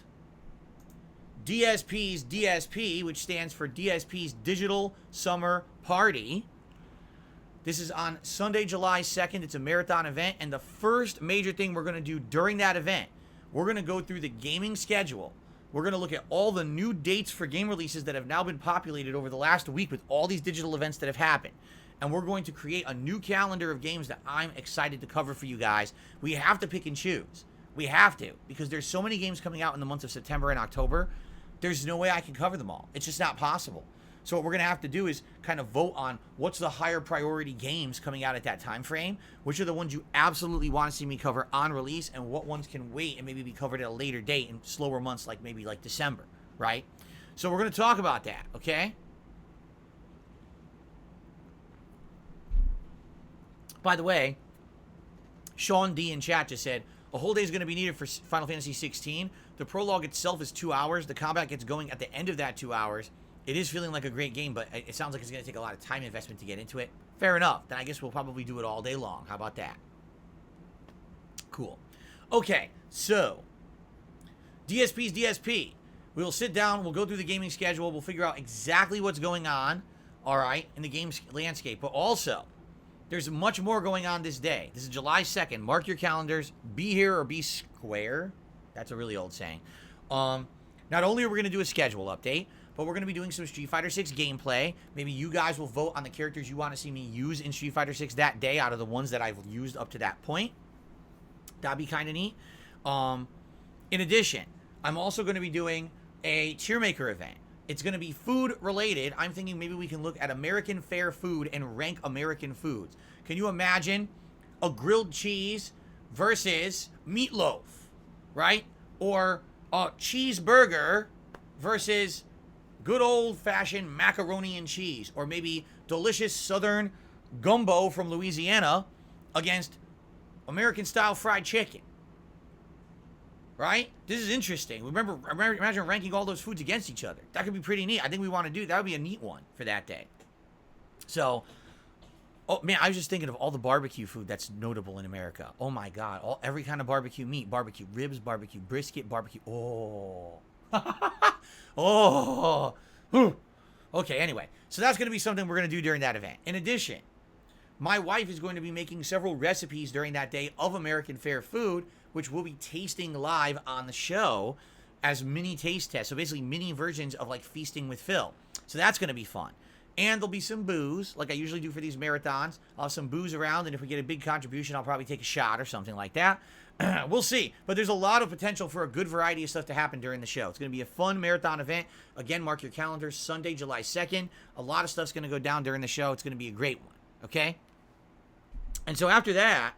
DSP's DSP, which stands for DSP's Digital Summer Party. This is on Sunday, July 2nd. It's a marathon event. And the first major thing we're going to do during that event, we're going to go through the gaming schedule. We're going to look at all the new dates for game releases that have now been populated over the last week with all these digital events that have happened. And we're going to create a new calendar of games that I'm excited to cover for you guys. We have to pick and choose. We have to, because there's so many games coming out in the months of September and October. There's no way I can cover them all. It's just not possible. So what we're going to have to do is kind of vote on what's the higher priority games coming out at that time frame, which are the ones you absolutely want to see me cover on release, and what ones can wait and maybe be covered at a later date in slower months like maybe like December, right? So we're going to talk about that, okay? By the way, Sean D in chat just said, a whole day is going to be needed for Final Fantasy 16. The prologue itself is 2 hours. The combat gets going at the end of that 2 hours. It is feeling like a great game, but it sounds like it's going to take a lot of time investment to get into it. Fair enough. Then I guess we'll probably do it all day long. How about that? Cool. Okay, so DSP's DSP. We'll sit down. We'll go through the gaming schedule. We'll figure out exactly what's going on, all right, in the game's landscape. But also, there's much more going on this day. This is July 2nd. Mark your calendars. Be here or be square. That's a really old saying. Not only are we going to do a schedule update, but we're going to be doing some Street Fighter 6 gameplay. Maybe you guys will vote on the characters you want to see me use in Street Fighter 6 that day out of the ones that I've used up to that point. That'd be kind of neat. In addition, I'm also going to be doing a tier maker event. It's going to be food related. I'm thinking maybe we can look at American fare food and rank American foods. Can you imagine a grilled cheese versus meatloaf, right? Or a cheeseburger versus good old-fashioned macaroni and cheese, or maybe delicious southern gumbo from Louisiana against American-style fried chicken, right? This is interesting. Imagine ranking all those foods against each other. That could be pretty neat. I think we want to do that. Would be a neat one for that day. So, oh man, I was just thinking of all the barbecue food that's notable in America. Oh my God, every kind of barbecue meat, barbecue ribs, barbecue brisket, barbecue. Oh. Oh, okay, anyway, so that's going to be something we're going to do during that event. In addition, my wife is going to be making several recipes during that day of American fare food, which we'll be tasting live on the show as mini taste tests. So basically mini versions of like Feasting with Phil. So that's going to be fun. And there'll be some booze, like I usually do for these marathons. I'll have some booze around, and if we get a big contribution, I'll probably take a shot or something like that. We'll see. But there's a lot of potential for a good variety of stuff to happen during the show. It's going to be a fun marathon event. Again, mark your calendars, Sunday, July 2nd. A lot of stuff's going to go down during the show. It's going to be a great one, okay? And so after that,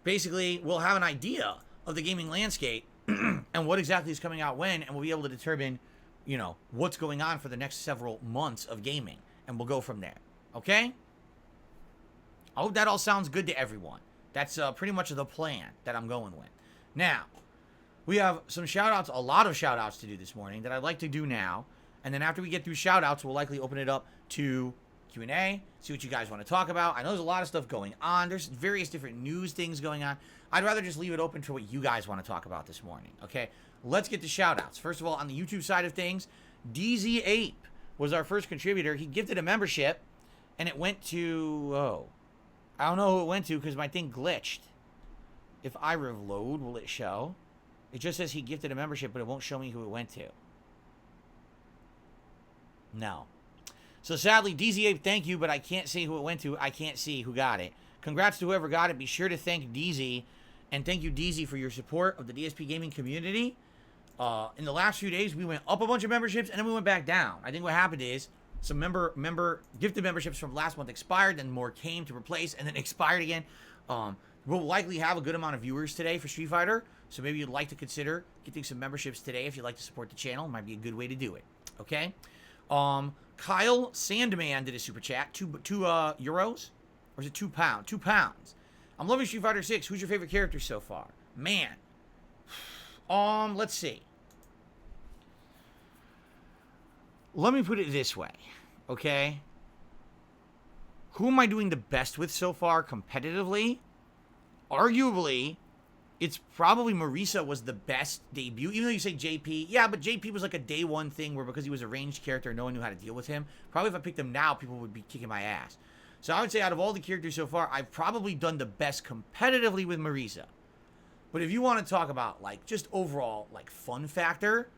basically, we'll have an idea of the gaming landscape and what exactly is coming out when, and we'll be able to determine, you know, what's going on for the next several months of gaming. And we'll go from there, okay? I hope that all sounds good to everyone. That's pretty much the plan that I'm going with. Now, we have some shout-outs, a lot of shout-outs to do this morning that I'd like to do now. And then after we get through shout-outs, we'll likely open it up to Q&A, see what you guys want to talk about. I know there's a lot of stuff going on. There's various different news things going on. I'd rather just leave it open for what you guys want to talk about this morning, okay? Let's get to shout-outs. First of all, on the YouTube side of things, DZ Ape was our first contributor. He gifted a membership, and it went to, I don't know who it went to because my thing glitched. If I reload, will it show? It just says he gifted a membership, but it won't show me who it went to. No. So sadly, DZ Ape, thank you, but I can't see who it went to. I can't see who got it. Congrats to whoever got it. Be sure to thank DZ. And thank you, DZ, for your support of the DSP Gaming community. In the last few days, we went up a bunch of memberships, and then we went back down. I think what happened is some gifted memberships from last month expired, then more came to replace, and then expired again. We'll likely have a good amount of viewers today for Street Fighter, so maybe you'd like to consider getting some memberships today if you'd like to support the channel. It might be a good way to do it, okay? Kyle Sandman did a super chat. Two euros? Or is it £2? £2. I'm loving Street Fighter 6. Who's your favorite character so far? Man. Let's see. Let me put it this way, okay? Who am I doing the best with so far competitively? Arguably, it's probably Marisa was the best debut. Even though you say JP, yeah, but JP was like a day one thing where because he was a ranged character, no one knew how to deal with him. Probably if I picked him now, people would be kicking my ass. So I would say out of all the characters so far, I've probably done the best competitively with Marisa. But if you want to talk about like just overall like fun factor,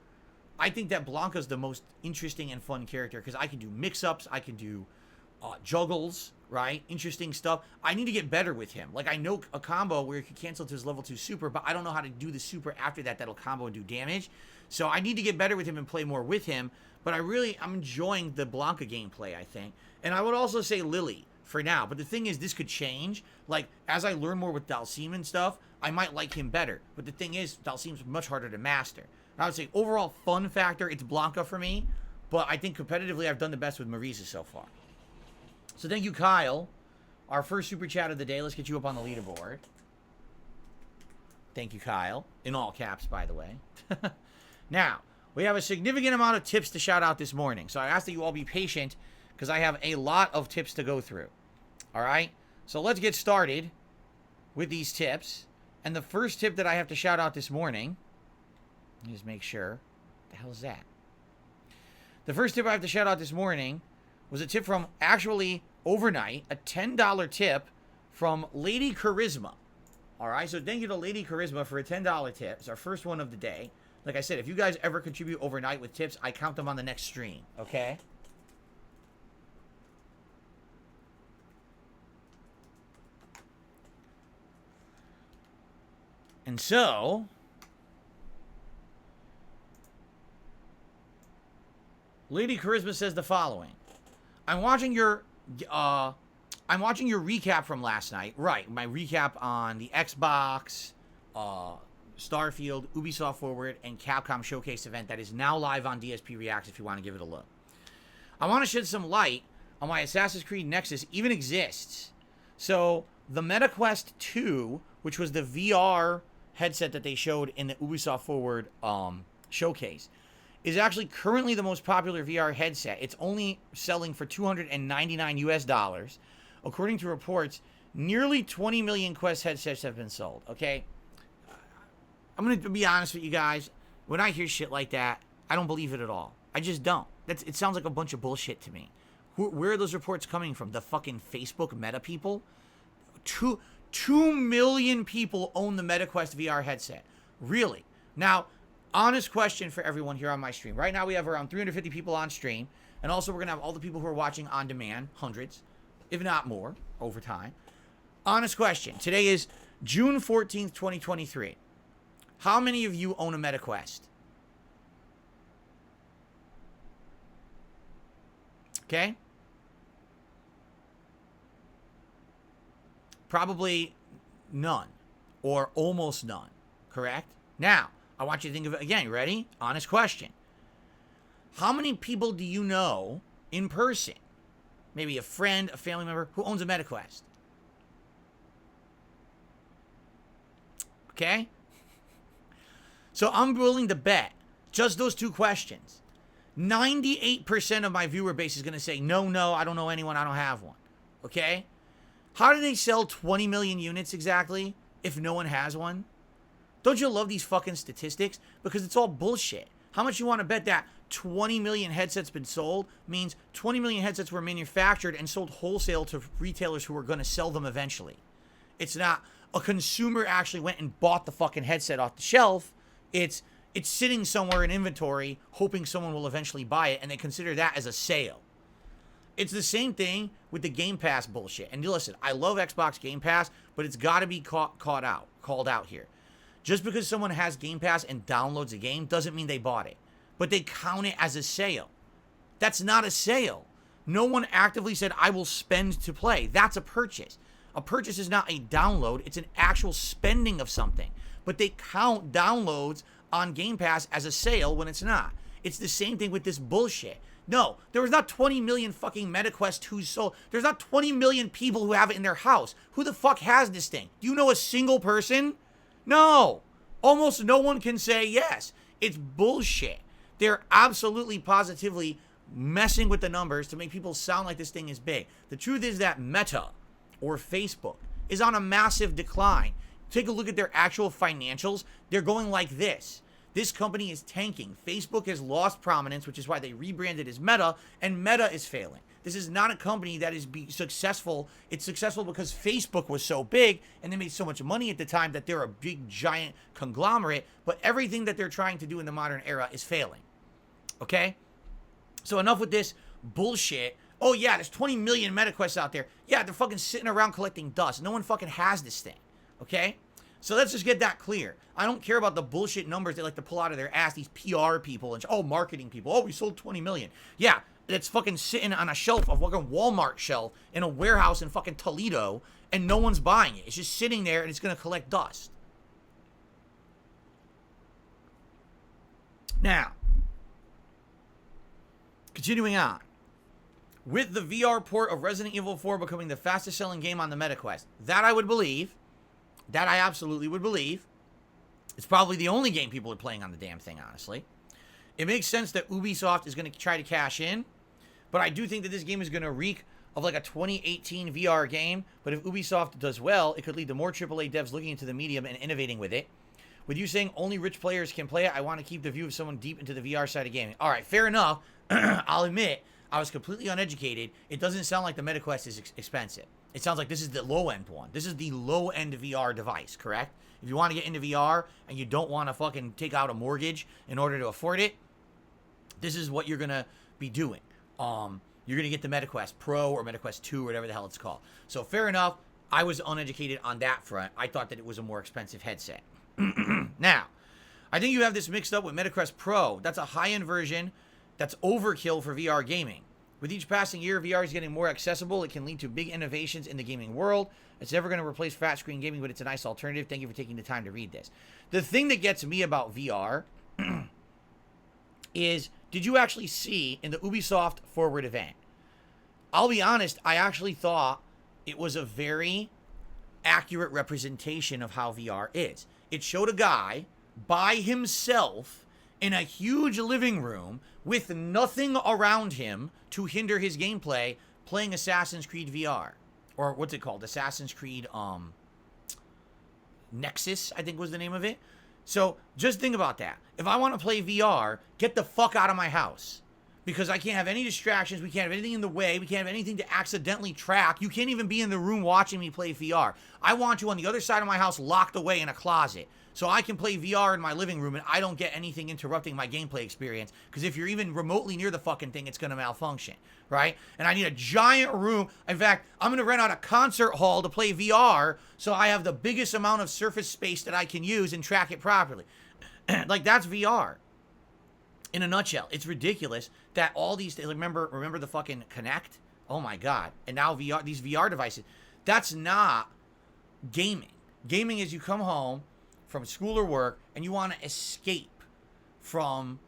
I think that Blanca's the most interesting and fun character because I can do mix-ups, I can do juggles, right? Interesting stuff. I need to get better with him. Like I know a combo where he can cancel to his level 2 super, but I don't know how to do the super after that that'll combo and do damage. So I need to get better with him and play more with him. But I'm enjoying the Blanca gameplay, I think. And I would also say Lily for now. But the thing is, this could change. Like, as I learn more with Dalsim and stuff, I might like him better. But the thing is, Dalsim's much harder to master. I would say overall fun factor, it's Blanca for me. But I think competitively, I've done the best with Marisa so far. So thank you, Kyle. Our first super chat of the day. Let's get you up on the leaderboard. Thank you, Kyle. In all caps, by the way. Now, we have a significant amount of tips to shout out this morning. So I ask that you all be patient because I have a lot of tips to go through. All right? So let's get started with these tips. And the first tip that I have to shout out this morning, let me just make sure. What the hell is that? The first tip I have to shout out this morning was a tip from actually overnight, a $10 tip from Lady Charisma. All right, so thank you to Lady Charisma for a $10 tip. It's our first one of the day. Like I said, if you guys ever contribute overnight with tips, I count them on the next stream, okay? And so, Lady Charisma says the following. I'm watching your recap from last night. Right, my recap on the Xbox, Starfield, Ubisoft Forward, and Capcom Showcase event that is now live on DSP Reacts if you want to give it a look. I want to shed some light on why Assassin's Creed Nexus even exists. So, the MetaQuest 2, which was the VR headset that they showed in the Ubisoft Forward showcase, is actually currently the most popular VR headset. It's only selling for $299 US. According to reports, nearly 20 million Quest headsets have been sold, okay? I'm going to be honest with you guys. When I hear shit like that, I don't believe it at all. I just don't. It sounds like a bunch of bullshit to me. Where are those reports coming from? The fucking Facebook Meta people? 2 million people own the MetaQuest VR headset. Really? Now, honest question for everyone here on my stream. Right now we have around 350 people on stream. And also we're going to have all the people who are watching on demand. Hundreds, if not more, over time. Honest question. Today is June 14th, 2023. How many of you own a MetaQuest? Okay? Probably none. Or almost none. Correct? Now, I want you to think of it again. You ready? Honest question. How many people do you know in person, maybe a friend, a family member, who owns a MetaQuest? Okay? So I'm willing to bet just those two questions. 98% of my viewer base is going to say, no, I don't know anyone, I don't have one. Okay? How do they sell 20 million units exactly if no one has one? Don't you love these fucking statistics? Because it's all bullshit. How much you want to bet that 20 million headsets been sold means 20 million headsets were manufactured and sold wholesale to retailers who are going to sell them eventually. It's not a consumer actually went and bought the fucking headset off the shelf. It's sitting somewhere in inventory hoping someone will eventually buy it, and they consider that as a sale. It's the same thing with the Game Pass bullshit. And listen, I love Xbox Game Pass, but it's got to be called out here. Just because someone has Game Pass and downloads a game doesn't mean they bought it. But they count it as a sale. That's not a sale. No one actively said, I will spend to play. That's a purchase. A purchase is not a download. It's an actual spending of something. But they count downloads on Game Pass as a sale when it's not. It's the same thing with this bullshit. No, there was not 20 million fucking MetaQuest 2s sold. There's not 20 million people who have it in their house. Who the fuck has this thing? Do you know a single person? No. Almost no one can say yes. It's bullshit. They're absolutely positively messing with the numbers to make people sound like this thing is big. The truth is that Meta, or Facebook, is on a massive decline. Take a look at their actual financials. They're going like this. This company is tanking. Facebook has lost prominence, which is why they rebranded as Meta, and Meta is failing. This is not a company that is successful. It's successful because Facebook was so big and they made so much money at the time that they're a big, giant conglomerate, but everything that they're trying to do in the modern era is failing. Okay? So enough with this bullshit. Oh yeah, there's 20 million MetaQuests out there. Yeah, they're fucking sitting around collecting dust. No one fucking has this thing. Okay? So let's just get that clear. I don't care about the bullshit numbers they like to pull out of their ass, these PR people and marketing people. Oh, we sold 20 million. Yeah, it's fucking sitting on a shelf, a fucking Walmart shelf in a warehouse in fucking Toledo, and no one's buying it. It's just sitting there and it's going to collect dust. Now, continuing on. With the VR port of Resident Evil 4 becoming the fastest selling game on the MetaQuest, that I would believe. That I absolutely would believe. It's probably the only game people are playing on the damn thing, honestly. It makes sense that Ubisoft is going to try to cash in, but I do think that this game is going to reek of like a 2018 VR game, but if Ubisoft does well, it could lead to more AAA devs looking into the medium and innovating with it. With you saying only rich players can play it, I want to keep the view of someone deep into the VR side of gaming. All right, fair enough. I'll admit, I was completely uneducated. It doesn't sound like the MetaQuest is expensive. It sounds like this is the low-end one. This is the low-end VR device, correct? If you want to get into VR and you don't want to fucking take out a mortgage in order to afford it, this is what you're going to be doing. You're going to get the MetaQuest Pro or MetaQuest 2 or whatever the hell it's called. So fair enough. I was uneducated on that front. I thought that it was a more expensive headset. Now, I think you have this mixed up with MetaQuest Pro. That's a high-end version that's overkill for VR gaming. With each passing year, VR is getting more accessible. It can lead to big innovations in the gaming world. It's never going to replace flat screen gaming, but it's a nice alternative. Thank you for taking the time to read this. The thing that gets me about VR is, did you actually see in the Ubisoft Forward event? I'll be honest, I actually thought it was a very accurate representation of how VR is. It showed a guy by himself in a huge living room with nothing around him to hinder his gameplay playing Assassin's Creed VR. Or what's it called? Assassin's Creed Nexus, I think was the name of it. So just think about that. If I want to play VR, get the fuck out of my house. Because I can't have any distractions. We can't have anything in the way. We can't have anything to accidentally track. You can't even be in the room watching me play VR. I want you on the other side of my house locked away in a closet. So I can play VR in my living room and I don't get anything interrupting my gameplay experience. Because if you're even remotely near the fucking thing, it's going to malfunction, right? And I need a giant room. In fact, I'm going to rent out a concert hall to play VR so I have the biggest amount of surface space that I can use and track it properly. Like, that's VR. In a nutshell, it's ridiculous that all these things, remember the fucking Kinect? Oh my God. And now VR, these VR devices, that's not gaming. Gaming is you come home from school or work and you want to escape from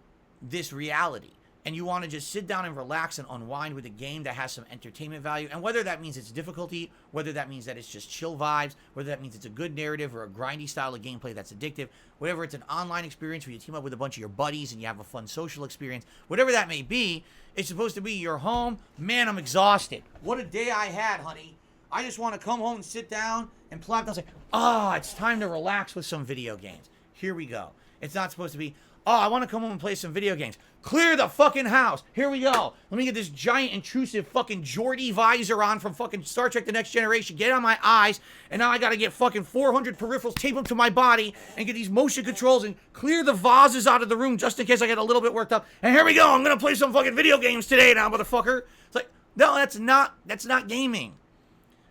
this reality. And you want to just sit down and relax and unwind with a game that has some entertainment value. And whether that means it's difficulty, whether that means that it's just chill vibes, whether that means it's a good narrative or a grindy style of gameplay that's addictive, whatever it's an online experience where you team up with a bunch of your buddies and you have a fun social experience, whatever that may be, it's supposed to be your home. Man, I'm exhausted. What a day I had, honey. I just want to come home and sit down and plop down and say, it's time to relax with some video games. Here we go. It's not supposed to be, I want to come home and play some video games. Clear the fucking house. Here we go. Let me get this giant intrusive fucking Geordie visor on from fucking Star Trek The Next Generation. Get it on my eyes. And now I got to get fucking 400 peripherals, tape them to my body, and get these motion controls and clear the vases out of the room just in case I get a little bit worked up. And here we go. I'm going to play some fucking video games today now, motherfucker. It's like, no, that's not gaming.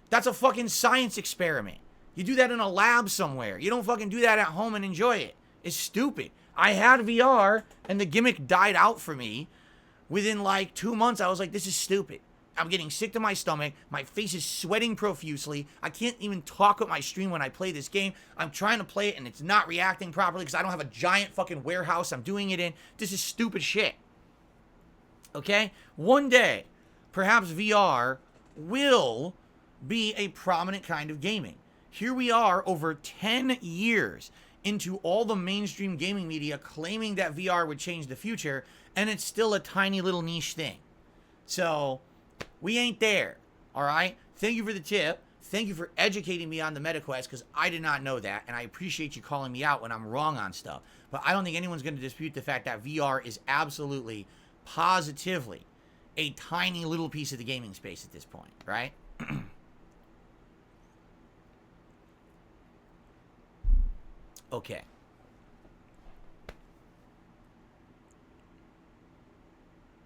That's a fucking science experiment. You do that in a lab somewhere. You don't fucking do that at home and enjoy it. It's stupid. I had VR, and the gimmick died out for me. Within, like, 2 months, I was like, this is stupid. I'm getting sick to my stomach. My face is sweating profusely. I can't even talk with my stream when I play this game. I'm trying to play it, and it's not reacting properly because I don't have a giant fucking warehouse I'm doing it in. This is stupid shit. Okay? One day, perhaps VR will be a prominent kind of gaming. Here we are over 10 years into all the mainstream gaming media claiming that VR would change the future, and it's still a tiny little niche thing. So, we ain't there, all right? Thank you for the tip. Thank you for educating me on the MetaQuest, because I did not know that, and I appreciate you calling me out when I'm wrong on stuff. But I don't think anyone's going to dispute the fact that VR is absolutely, positively, a tiny little piece of the gaming space at this point, right? Okay.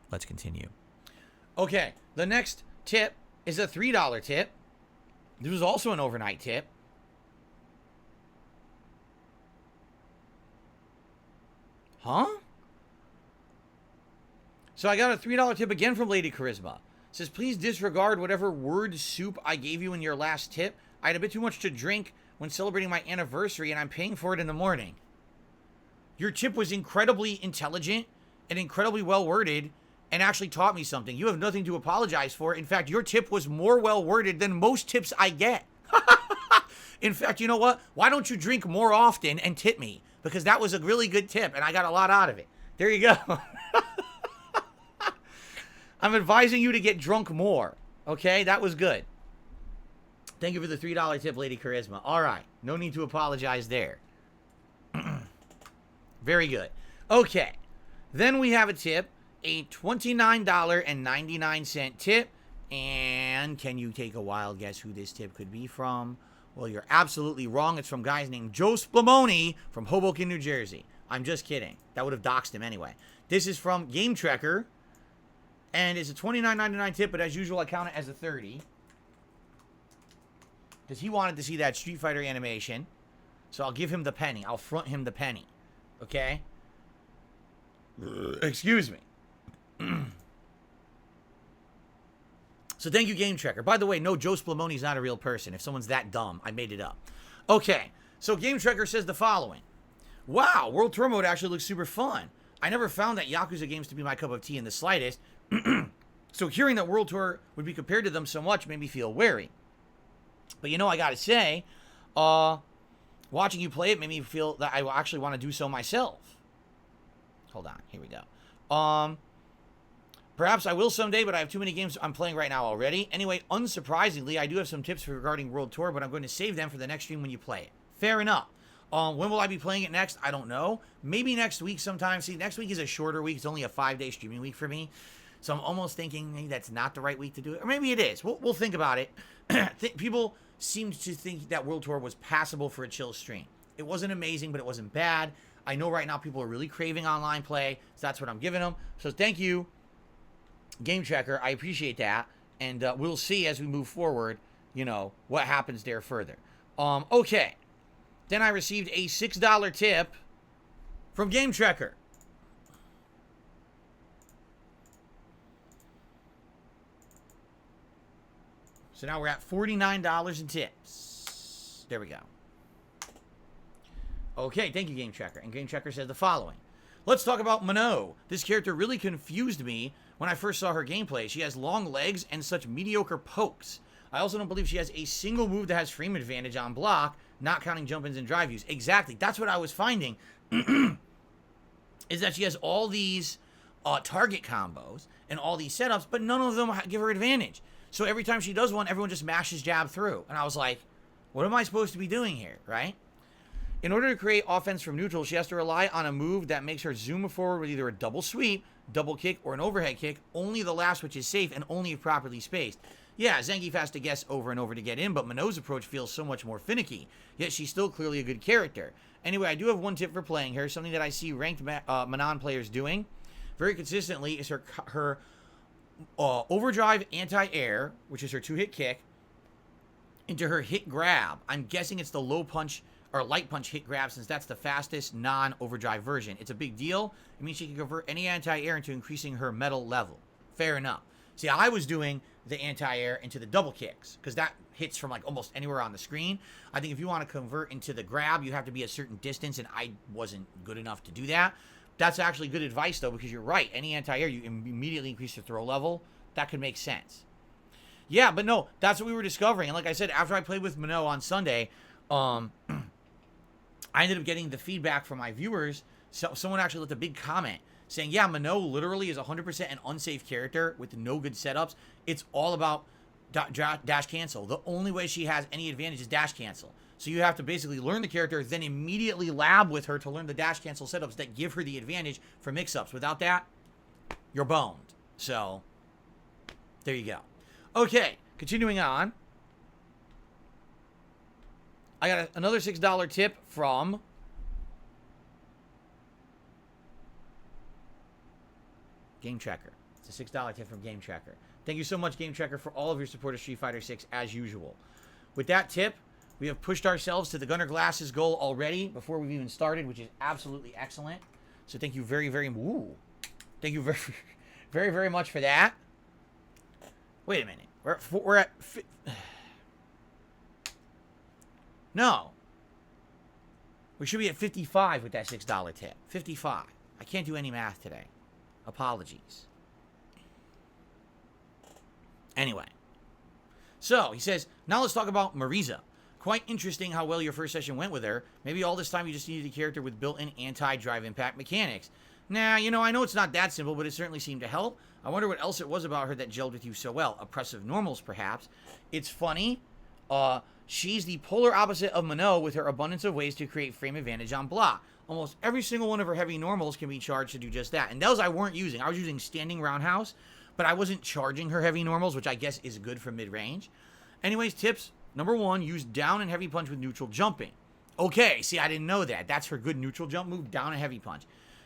Let's continue. Okay, the next tip is a $3 tip. This was also an overnight tip. Huh? So I got a $3 tip again from Lady Charisma. It says, please disregard whatever word soup I gave you in your last tip. I had a bit too much to drink when celebrating my anniversary, and I'm paying for it in the morning. Your tip was incredibly intelligent and incredibly well worded and actually taught me something. You have nothing to apologize for. In fact, your tip was more well worded than most tips I get. In fact, you know what? Why don't you drink more often and tip me? Because that was a really good tip and I got a lot out of it. There you go. I'm advising you to get drunk more. Okay? That was good. Thank you for the $3 tip, Lady Charisma. All right. No need to apologize there. Very good. Okay. Then we have a tip. A $29.99 tip. And can you take a wild guess who this tip could be from? Well, you're absolutely wrong. It's from guys named Joe Splamoni from Hoboken, New Jersey. I'm just kidding. That would have doxed him anyway. This is from Game Trekker. And it's a $29.99 tip, but as usual, I count it as a 30. Because he wanted to see that Street Fighter animation. So I'll give him the penny. I'll front him the penny. Okay? Excuse me. So thank you, Game Trekker. By the way, no, Joe Splamoni's not a real person. If someone's that dumb, I made it up. Okay, so Game Trekker says the following. Wow, World Tour Mode actually looks super fun. I never found that Yakuza games to be my cup of tea in the slightest. So hearing that World Tour would be compared to them so much made me feel wary. But you know, I gotta say, watching you play it made me feel that I actually want to do so myself. Hold on, here we go. Perhaps I will someday, but I have too many games I'm playing right now already. Anyway, unsurprisingly, I do have some tips regarding World Tour, but I'm going to save them for the next stream when you play it. Fair enough. When will I be playing it next? I don't know. Maybe next week sometime. See, next week is a shorter week. It's only a 5-day streaming week for me. So I'm almost thinking maybe that's not the right week to do it. Or maybe it is. We'll think about it. People seemed to think that World Tour was passable for a chill stream. It wasn't amazing, but it wasn't bad. I know right now people are really craving online play, so that's what I'm giving them. So thank you, Game Trekker. I appreciate that. And we'll see as we move forward, you know, what happens there further. Okay. Then I received a $6 tip from Game Trekker. So now we're at $49 in tips. There we go. Okay, thank you, Game Trekker. And Game Trekker says the following. Let's talk about Minot. This character really confused me when I first saw her gameplay. She has long legs and such mediocre pokes. I also don't believe she has a single move that has frame advantage on block, not counting jump-ins and drive views. Exactly. That's what I was finding. Is that she has all these target combos and all these setups, but none of them give her advantage. So every time she does one, everyone just mashes jab through. And I was like, what am I supposed to be doing here, right? In order to create offense from neutral, she has to rely on a move that makes her zoom forward with either a double sweep, double kick, or an overhead kick, only the last which is safe and only if properly spaced. Yeah, Zangief has to guess over and over to get in, but Minot's approach feels so much more finicky, yet she's still clearly a good character. Anyway, I do have one tip for playing her, something that I see ranked Manon players doing very consistently is her overdrive anti-air, which is her 2-hit kick, into her hit grab. I'm guessing it's the low punch or light punch hit grab, since that's the fastest non-overdrive version. It's a big deal. It means she can convert any anti-air into increasing her metal level. Fair enough. See, I was doing the anti-air into the double kicks, because that hits from like almost anywhere on the screen. I think if you want to convert into the grab, you have to be a certain distance, and I wasn't good enough to do that. That's actually good advice, though, because you're right. Any anti-air, you immediately increase the throw level. That could make sense. Yeah, but no, that's what we were discovering. And like I said, after I played with Minot on Sunday, I ended up getting the feedback from my viewers. So someone actually left a big comment saying, yeah, Minot literally is 100% an unsafe character with no good setups. It's all about dash cancel. The only way she has any advantage is dash cancel. So you have to basically learn the character, then immediately lab with her to learn the dash cancel setups that give her the advantage for mix-ups. Without that, you're boned. So, there you go. Okay, continuing on. I got another $6 tip from Game Tracker. It's a $6 tip from Game Tracker. Thank you so much, Game Tracker, for all of your support of Street Fighter 6 as usual. With that tip, we have pushed ourselves to the Gunner Glasses goal already before we've even started, which is absolutely excellent. So thank you thank you very, very much for that. Wait a minute. We're at no. We should be at 55 with that $6 tip. 55. I can't do any math today. Apologies. Anyway. So, he says, now let's talk about Marisa. Quite interesting how well your first session went with her. Maybe all this time you just needed a character with built-in anti-drive impact mechanics. Nah, I know it's not that simple, but it certainly seemed to help. I wonder what else it was about her that gelled with you so well. Oppressive normals, perhaps. It's funny. She's the polar opposite of Minot with her abundance of ways to create frame advantage on block. Almost every single one of her heavy normals can be charged to do just that. And those I weren't using. I was using standing roundhouse, but I wasn't charging her heavy normals, which I guess is good for mid-range. Anyways, tips. Number 1, use down and heavy punch with neutral jumping. Okay, see, I didn't know that. That's her good neutral jump move, down and heavy punch.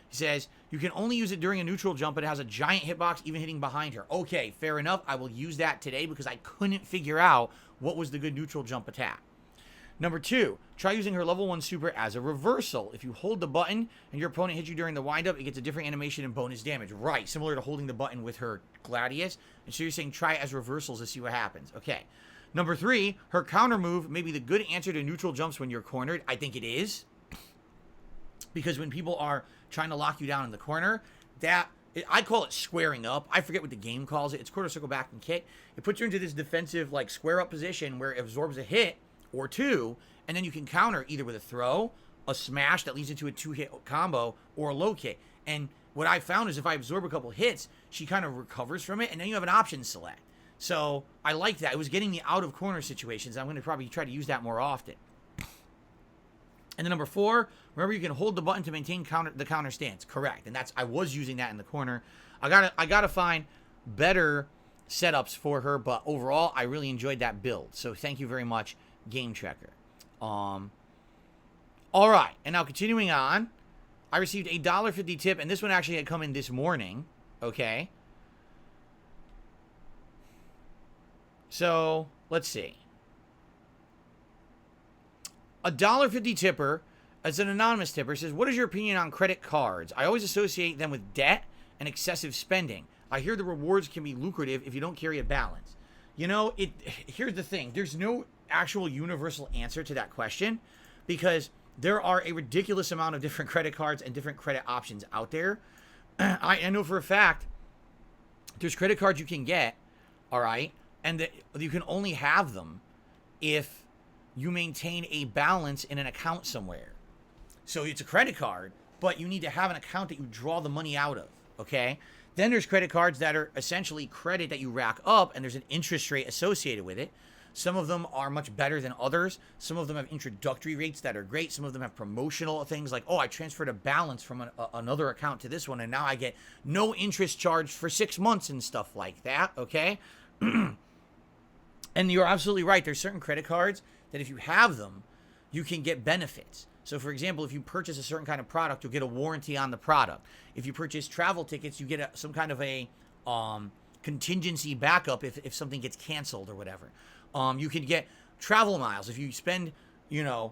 He says, you can only use it during a neutral jump, but it has a giant hitbox even hitting behind her. Okay, fair enough. I will use that today because I couldn't figure out what was the good neutral jump attack. Number 2, try using her level 1 super as a reversal. If you hold the button and your opponent hits you during the windup, it gets a different animation and bonus damage. Right, similar to holding the button with her Gladius. And so you're saying try it as reversals to see what happens. Okay. Number 3, her counter move may be the good answer to neutral jumps when you're cornered. I think it is. Because when people are trying to lock you down in the corner, I call it squaring up. I forget what the game calls it. It's quarter circle back and kick. It puts you into this defensive, like, square up position where it absorbs a hit or two, and then you can counter either with a throw, a smash that leads into a 2-hit combo, or a low kick. And what I found is if I absorb a couple hits, she kind of recovers from it, and then you have an option select. So I like that. It was getting me out of corner situations. I'm going to probably try to use that more often. And then number 4, remember you can hold the button to maintain the counter stance. Correct. And I was using that in the corner. I gotta find better setups for her, but overall I really enjoyed that build. So thank you very much, Game Tracker. All right, and now continuing on, I received a $1.50 tip, and this one actually had come in this morning. Okay. So let's see. A $1.50 tipper, as an anonymous tipper, says, what is your opinion on credit cards? I always associate them with debt and excessive spending. I hear the rewards can be lucrative if you don't carry a balance. Here's the thing. There's no actual universal answer to that question because there are a ridiculous amount of different credit cards and different credit options out there. I know for a fact there's credit cards you can get, all right, and that you can only have them if you maintain a balance in an account somewhere. So it's a credit card, but you need to have an account that you draw the money out of, okay? Then there's credit cards that are essentially credit that you rack up, and there's an interest rate associated with it. Some of them are much better than others. Some of them have introductory rates that are great. Some of them have promotional things like, oh, I transferred a balance from another account to this one, and now I get no interest charged for 6 months and stuff like that, okay? And you're absolutely right. There's certain credit cards that if you have them, you can get benefits. So, for example, if you purchase a certain kind of product, you'll get a warranty on the product. If you purchase travel tickets, you get some kind of a contingency backup if something gets canceled or whatever. You can get travel miles. If you spend, a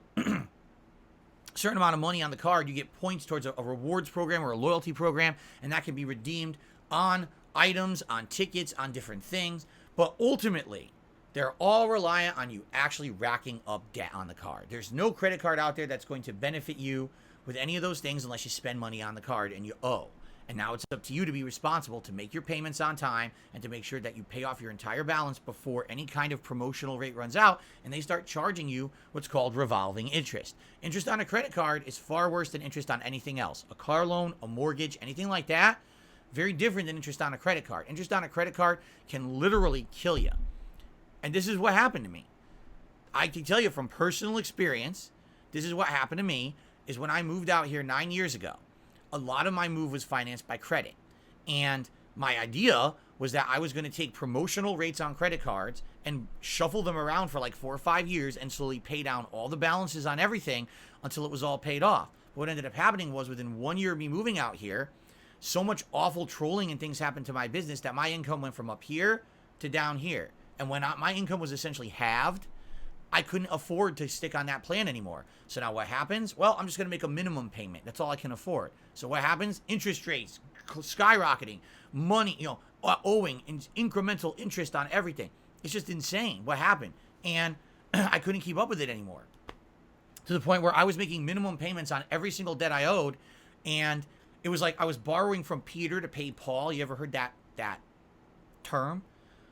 certain amount of money on the card, you get points towards a rewards program or a loyalty program, and that can be redeemed on items, on tickets, on different things. But ultimately, they're all reliant on you actually racking up debt on the card. There's no credit card out there that's going to benefit you with any of those things unless you spend money on the card and you owe. And now it's up to you to be responsible to make your payments on time and to make sure that you pay off your entire balance before any kind of promotional rate runs out and they start charging you what's called revolving interest. Interest on a credit card is far worse than interest on anything else. A car loan, a mortgage, anything like that, very different than interest on a credit card. Interest on a credit card can literally kill you. And this is what happened to me. I can tell you from personal experience, this is what happened to me, is when I moved out here 9 years ago. A lot of my move was financed by credit. And my idea was that I was going to take promotional rates on credit cards and shuffle them around for like 4 or 5 years and slowly pay down all the balances on everything until it was all paid off. What ended up happening was within 1 year of me moving out here, so much awful trolling and things happened to my business that my income went from up here to down here. And when my income was essentially halved, I couldn't afford to stick on that plan anymore. So now what happens? Well, I'm just going to make a minimum payment. That's all I can afford. So what happens? Interest rates skyrocketing, money, owing incremental interest on everything. It's just insane what happened. And I couldn't keep up with it anymore. To the point where I was making minimum payments on every single debt I owed. And it was like I was borrowing from Peter to pay Paul. You ever heard that term?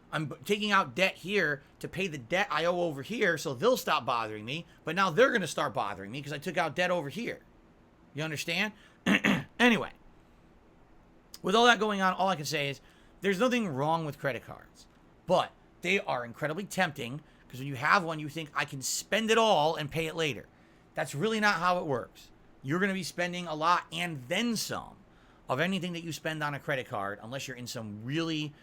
I'm taking out debt here to pay the debt I owe over here so they'll stop bothering me. But now they're going to start bothering me because I took out debt over here. You understand? Anyway, with all that going on, all I can say is there's nothing wrong with credit cards. But they are incredibly tempting because when you have one, you think I can spend it all and pay it later. That's really not how it works. You're going to be spending a lot and then some of anything that you spend on a credit card unless you're in some really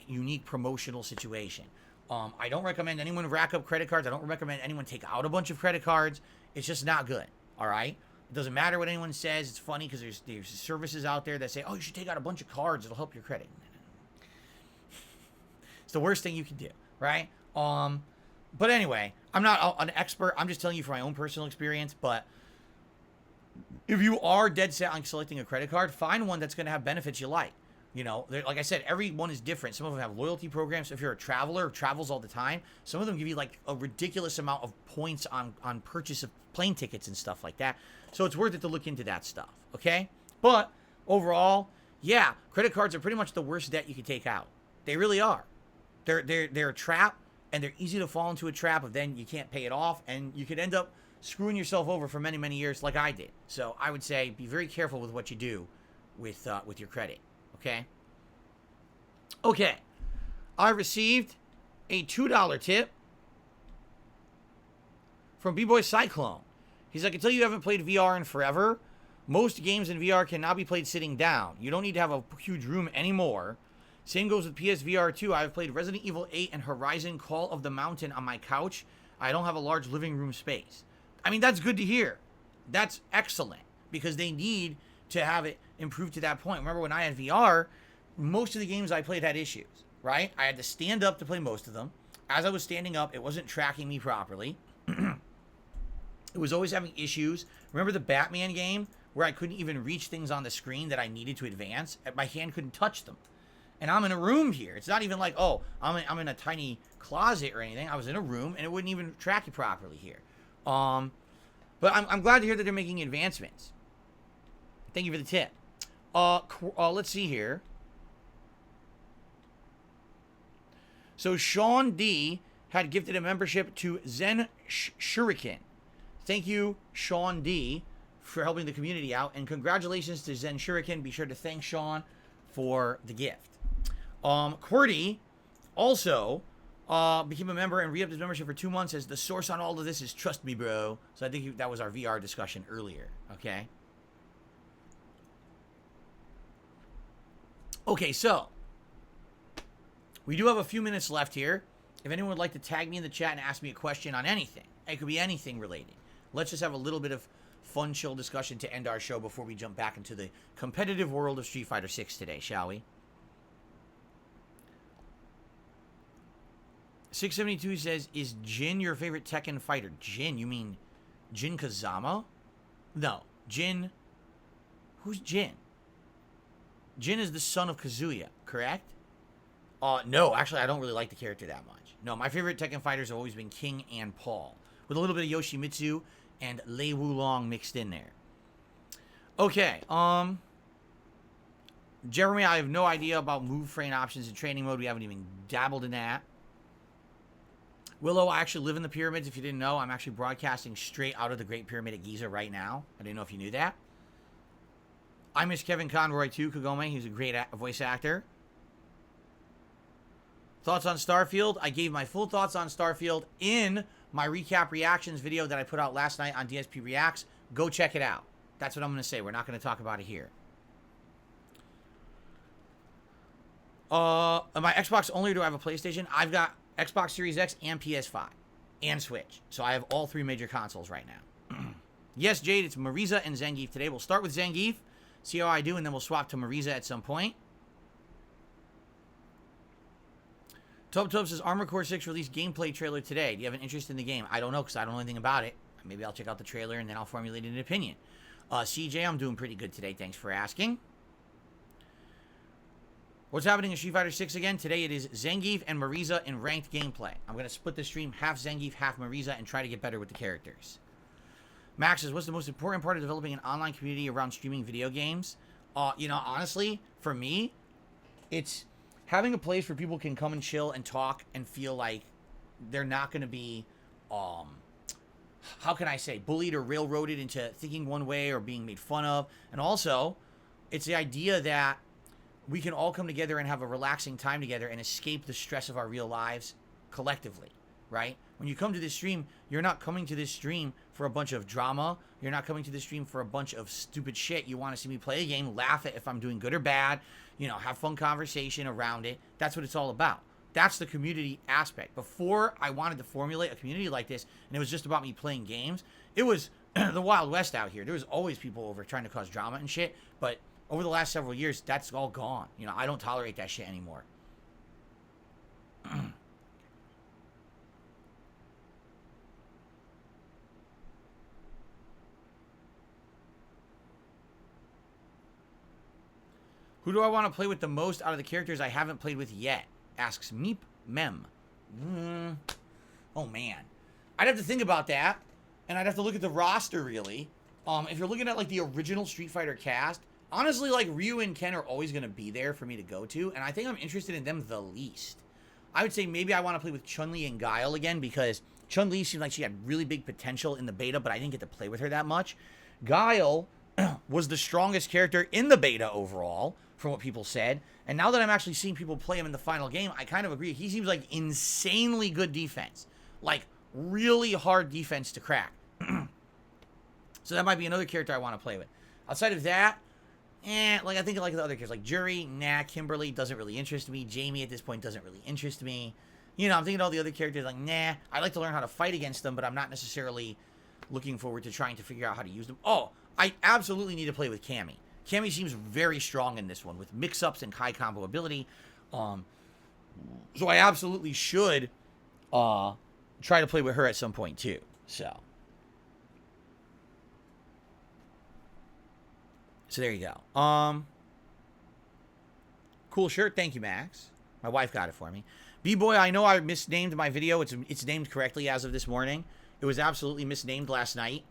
unique promotional situation. I don't recommend anyone rack up credit cards. I don't recommend anyone take out a bunch of credit cards. It's just not good. All right. It doesn't matter what anyone says. It's funny because there's services out there that say, oh, you should take out a bunch of cards. It'll help your credit. It's the worst thing you can do. Right. But anyway, I'm not an expert. I'm just telling you from my own personal experience. But if you are dead set on selecting a credit card, find one that's going to have benefits you like. Like I said, every one is different. Some of them have loyalty programs. If you're a traveler who travels all the time, some of them give you like a ridiculous amount of points on purchase of plane tickets and stuff like that. So it's worth it to look into that stuff, okay? But overall, yeah, credit cards are pretty much the worst debt you can take out. They really are. They're a trap, and they're easy to fall into a trap of then you can't pay it off, and you could end up screwing yourself over for many, many years like I did. So I would say be very careful with what you do with your credit. Okay. I received a $2 tip from B-Boy Cyclone. He's like, I can tell you haven't played VR in forever. Most games in VR cannot be played sitting down. You don't need to have a huge room anymore. Same goes with PSVR 2. I've played Resident Evil 8 and Horizon Call of the Mountain on my couch. I don't have a large living room space. I mean, that's good to hear. That's excellent because they need to have it improved to that point. Remember when I had VR, most of the games I played had issues, right? I had to stand up to play most of them. As I was standing up, it wasn't tracking me properly. It was always having issues. Remember the Batman game where I couldn't even reach things on the screen that I needed to advance? My hand couldn't touch them. And I'm in a room here. It's not even like, oh, I'm in a tiny closet or anything. I was in a room and it wouldn't even track you properly here. But I'm glad to hear that they're making advancements. Thank you for the tip. Let's see here. So Sean D had gifted a membership to Zen Shuriken. Thank you, Sean D, for helping the community out. And congratulations to Zen Shuriken. Be sure to thank Sean for the gift. QWERTY also became a member and re-upped his membership for 2 months as the source on all of this is Trust Me, Bro. So I think that was our VR discussion earlier. Okay. Okay, so we do have a few minutes left here. If anyone would like to tag me in the chat and ask me a question on anything, it could be anything related. Let's just have a little bit of fun, chill discussion to end our show before we jump back into the competitive world of Street Fighter 6 today, shall we? 672 says, is Jin your favorite Tekken fighter? Jin? You mean Jin Kazama? No. Jin. Who's Jin? Jin is the son of Kazuya, correct? No, actually, I don't really like the character that much. No, my favorite Tekken fighters have always been King and Paul, with a little bit of Yoshimitsu and Lei Wulong mixed in there. Okay, Jeremy, I have no idea about move frame options in training mode. We haven't even dabbled in that. Willow, I actually live in the pyramids. If you didn't know, I'm actually broadcasting straight out of the Great Pyramid at Giza right now. I didn't know if you knew that. I miss Kevin Conroy too, Kagome. He's a great voice actor. Thoughts on Starfield? I gave my full thoughts on Starfield in my recap reactions video that I put out last night on DSP Reacts. Go check it out. That's what I'm going to say. We're not going to talk about it here. Am I Xbox only or do I have a PlayStation? I've got Xbox Series X and PS5 and Switch. So I have all three major consoles right now. Yes, Jade, it's Marisa and Zangief today. We'll start with Zangief, see how I do, and then we'll swap to Marisa at some point. Tub says Armored Core 6 released gameplay trailer today. Do you have an interest in the game? I don't know because I don't know anything about it. Maybe I'll check out the trailer and then I'll formulate an opinion. CJ, I'm doing pretty good today. Thanks for asking. What's happening in Street Fighter 6 again? Today it is Zangief and Marisa in ranked gameplay. I'm going to split the stream half Zangief, half Marisa, and try to get better with the characters. Max says, what's the most important part of developing an online community around streaming video games? You know, honestly, for me, it's having a place where people can come and chill and talk and feel like they're not going to be, how can I say, bullied or railroaded into thinking one way or being made fun of. And also, it's the idea that we can all come together and have a relaxing time together and escape the stress of our real lives collectively, right? When you come to this stream, you're not coming to this stream for a bunch of drama. You're not coming to this stream for a bunch of stupid shit. You want to see me play a game, laugh at if I'm doing good or bad, you know, have fun conversation around it. That's what it's all about. That's the community aspect. Before I wanted to formulate a community like this, and it was just about me playing games, it was the Wild West out here. There was always people over trying to cause drama and shit, but over the last several years, that's all gone. You know, I don't tolerate that shit anymore. Who do I want to play with the most out of the characters I haven't played with yet? Asks Meep Mem. Oh, man. I'd have to think about that, and I'd have to look at the roster, really. If you're looking at, like, the original Street Fighter cast, honestly, like, Ryu and Ken are always going to be there for me to go to, and I think I'm interested in them the least. I would say maybe I want to play with Chun-Li and Guile again, because Chun-Li seemed like she had really big potential in the beta, but I didn't get to play with her that much. Guile was the strongest character in the beta overall, from what people said. And now that I'm actually seeing people play him in the final game, I kind of agree. He seems like insanely good defense. Like, really hard defense to crack. So that might be another character I want to play with. Outside of that, like, I think like the other characters. Like, Jury, nah, Kimberly doesn't really interest me. Jamie at this point doesn't really interest me. You know, I'm thinking all the other characters, like, nah, I like to learn how to fight against them, but I'm not necessarily looking forward to trying to figure out how to use them. Oh, I absolutely need to play with Cammy. Cammy seems very strong in this one with mix-ups and high combo ability. So I absolutely should try to play with her at some point too. So there you go. Cool shirt. Thank you, Max. My wife got it for me. B-Boy, I know I misnamed my video. It's named correctly as of this morning. It was absolutely misnamed last night.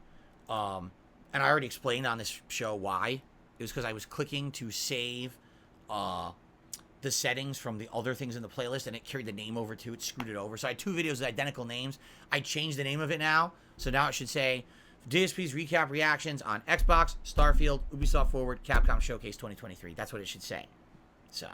And I already explained on this show why. It was because I was clicking to save the settings from the other things in the playlist, and it carried the name over too. It screwed it over. So I had two videos with identical names. I changed the name of it now. So now it should say DSP's Recap Reactions on Xbox, Starfield, Ubisoft Forward, Capcom Showcase 2023. That's what it should say. So.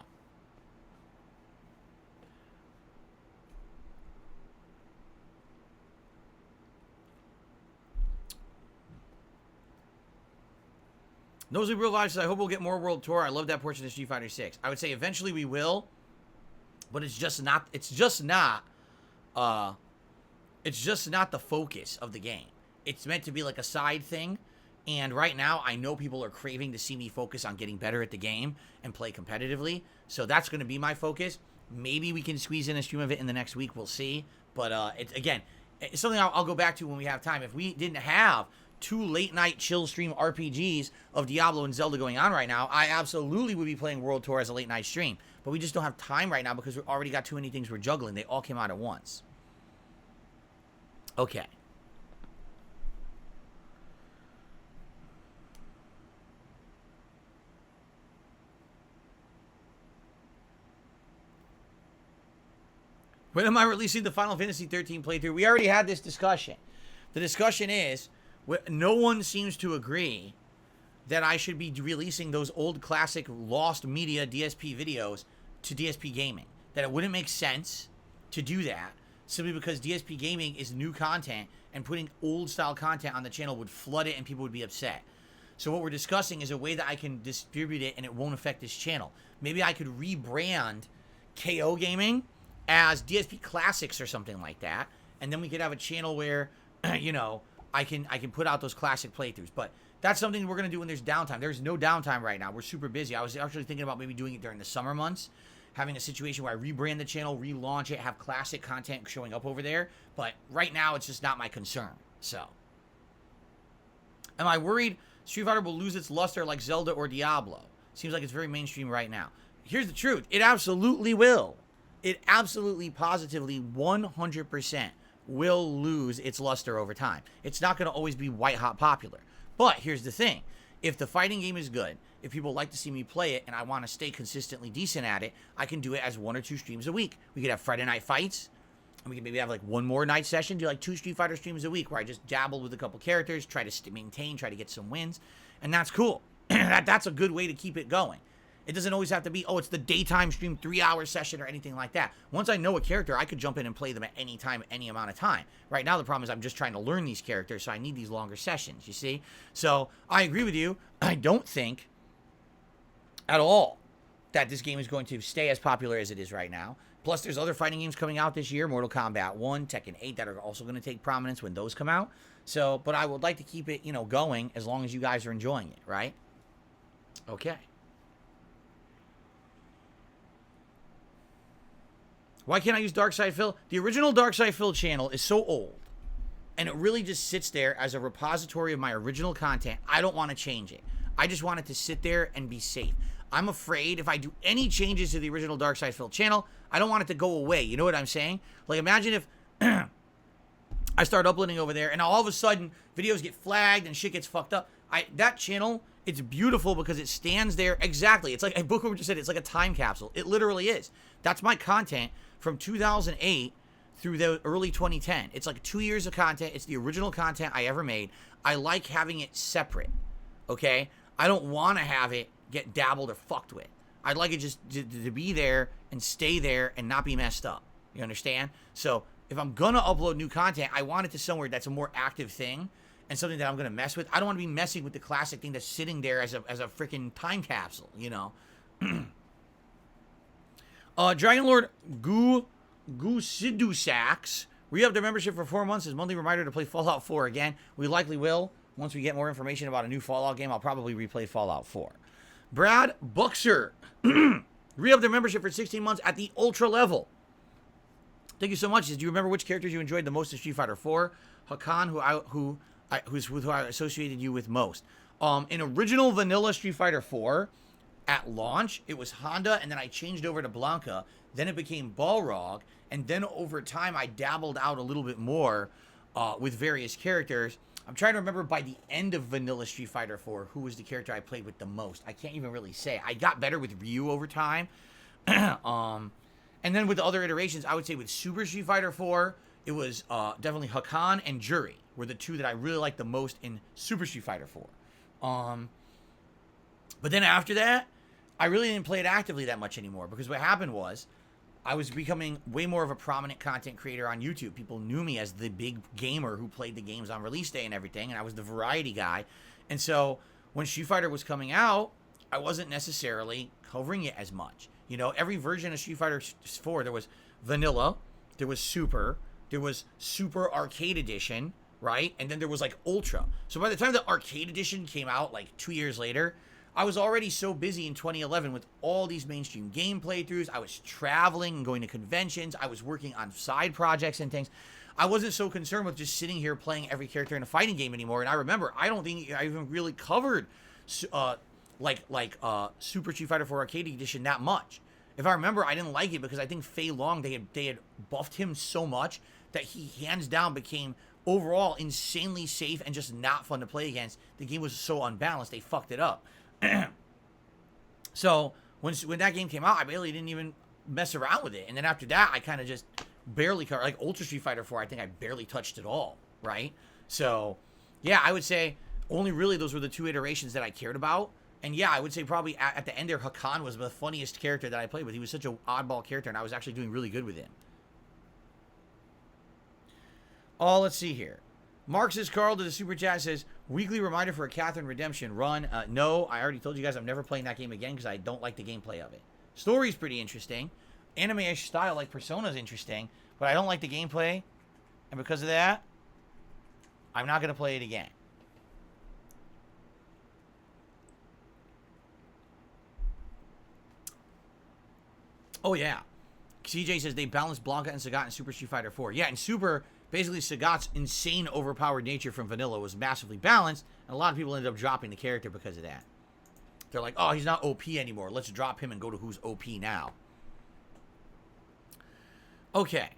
Nosy Real Life says, I hope we'll get more World Tour. I love that portion of Street Fighter 6. I would say eventually we will, but it's just not the focus of the game. It's meant to be like a side thing, and right now I know people are craving to see me focus on getting better at the game and play competitively, so that's going to be my focus. Maybe we can squeeze in a stream of it in the next week. We'll see, but it's something I'll go back to when we have time. If we didn't have 2 late-night chill stream RPGs of Diablo and Zelda going on right now, I absolutely would be playing World Tour as a late-night stream. But we just don't have time right now because we've already got too many things we're juggling. They all came out at once. Okay. When am I releasing the Final Fantasy 13 playthrough? We already had this discussion. The discussion is, no one seems to agree that I should be releasing those old classic lost media DSP videos to DSPGaming. That it wouldn't make sense to do that simply because DSPGaming is new content, and putting old style content on the channel would flood it and people would be upset. So what we're discussing is a way that I can distribute it and it won't affect this channel. Maybe I could rebrand KO Gaming as DSP Classics or something like that, and then we could have a channel where, you know, I can put out those classic playthroughs. But that's something we're going to do when there's downtime. There's no downtime right now. We're super busy. I was actually thinking about maybe doing it during the summer months, having a situation where I rebrand the channel, relaunch it, have classic content showing up over there. But right now, it's just not my concern. So, am I worried Street Fighter will lose its luster like Zelda or Diablo? Seems like it's very mainstream right now. Here's the truth. It absolutely will. It absolutely, positively, 100% will lose its luster over time. It's not going to always be white-hot popular. But here's the thing. If the fighting game is good, if people like to see me play it, and I want to stay consistently decent at it, I can do it as 1 or 2 streams a week. We could have Friday night fights, and we can maybe have like one more night session, do like 2 Street Fighter streams a week where I just dabble with a couple characters, try to maintain, try to get some wins, and that's cool. That's a good way to keep it going. It doesn't always have to be, oh, it's the daytime stream 3-hour session or anything like that. Once I know a character, I could jump in and play them at any time, any amount of time. Right now, the problem is I'm just trying to learn these characters, so I need these longer sessions, you see? So, I agree with you. I don't think at all that this game is going to stay as popular as it is right now. Plus, there's other fighting games coming out this year, Mortal Kombat 1, Tekken 8, that are also going to take prominence when those come out. So, but I would like to keep it, you know, going as long as you guys are enjoying it, right? Okay. Why can't I use Darkside Phil? The original Darkside Phil channel is so old, and it really just sits there as a repository of my original content. I don't want to change it. I just want it to sit there and be safe. I'm afraid if I do any changes to the original Darkside Phil channel, I don't want it to go away. You know what I'm saying? Like, imagine if I start uploading over there, and all of a sudden, videos get flagged and shit gets fucked up. That channel, it's beautiful because it stands there exactly. It's like Booker just said, it's like a time capsule. It literally is. That's my content from 2008 through the early 2010. It's like 2 years of content. It's the original content I ever made. I like having it separate, okay? I don't want to have it get dabbled or fucked with. I'd like it just to be there and stay there and not be messed up. You understand? So if I'm going to upload new content, I want it to somewhere that's a more active thing and something that I'm going to mess with. I don't want to be messing with the classic thing that's sitting there as a freaking time capsule, you know? Dragon Lord Gusidusax re-upped their membership for 4 months as monthly reminder to play Fallout 4 again. We likely will. Once we get more information about a new Fallout game, I'll probably replay Fallout 4. Brad Buxer re-upped their membership for 16 months at the Ultra level. Thank you so much. Do you remember which characters you enjoyed the most in Street Fighter 4? Hakan, who I associated you with most. In original vanilla Street Fighter 4, at launch, it was Honda, and then I changed over to Blanca. Then it became Balrog, and then over time, I dabbled out a little bit more with various characters. I'm trying to remember by the end of vanilla Street Fighter 4, who was the character I played with the most. I can't even really say. I got better with Ryu over time. And then with the other iterations, I would say with Super Street Fighter 4, it was definitely Hakan and Juri were the two that I really liked the most in Super Street Fighter 4. But then after that, I really didn't play it actively that much anymore because what happened was I was becoming way more of a prominent content creator on YouTube. People knew me as the big gamer who played the games on release day and everything, and I was the variety guy. And so when Street Fighter was coming out, I wasn't necessarily covering it as much. You know, every version of Street Fighter 4, there was Vanilla, there was Super Arcade Edition, right? And then there was like Ultra. So by the time the Arcade Edition came out like 2 years later, I was already so busy in 2011 with all these mainstream game playthroughs. I was traveling and going to conventions. I was working on side projects and things. I wasn't so concerned with just sitting here playing every character in a fighting game anymore. And I remember, I don't think I even really covered Super Street Fighter 4 Arcade Edition that much. If I remember, I didn't like it because I think Fei Long, they had buffed him so much that he hands down became overall insanely safe and just not fun to play against. The game was so unbalanced, they fucked it up. So when that game came out, I really didn't even mess around with it. And then after that, I kind of just barely covered. Like Ultra Street Fighter 4, I think I barely touched at all, right? So, yeah, I would say only really those were the 2 iterations that I cared about. And yeah, I would say probably at the end there, Hakan was the funniest character that I played with. He was such an oddball character, and I was actually doing really good with him. Oh, let's see here. Marxist Carl to the Super Chat says, weekly reminder for a Catherine Redemption run. No, I already told you guys I'm never playing that game again because I don't like the gameplay of it. Story's pretty interesting. Anime-ish style like Persona's interesting, but I don't like the gameplay. And because of that, I'm not going to play it again. Oh, yeah. CJ says they balanced Blanca and Sagat in Super Street Fighter 4. Yeah, in Super, basically Sagat's insane overpowered nature from vanilla was massively balanced, and a lot of people ended up dropping the character because of that. They're like, oh, he's not OP anymore. Let's drop him and go to who's OP now. Okay.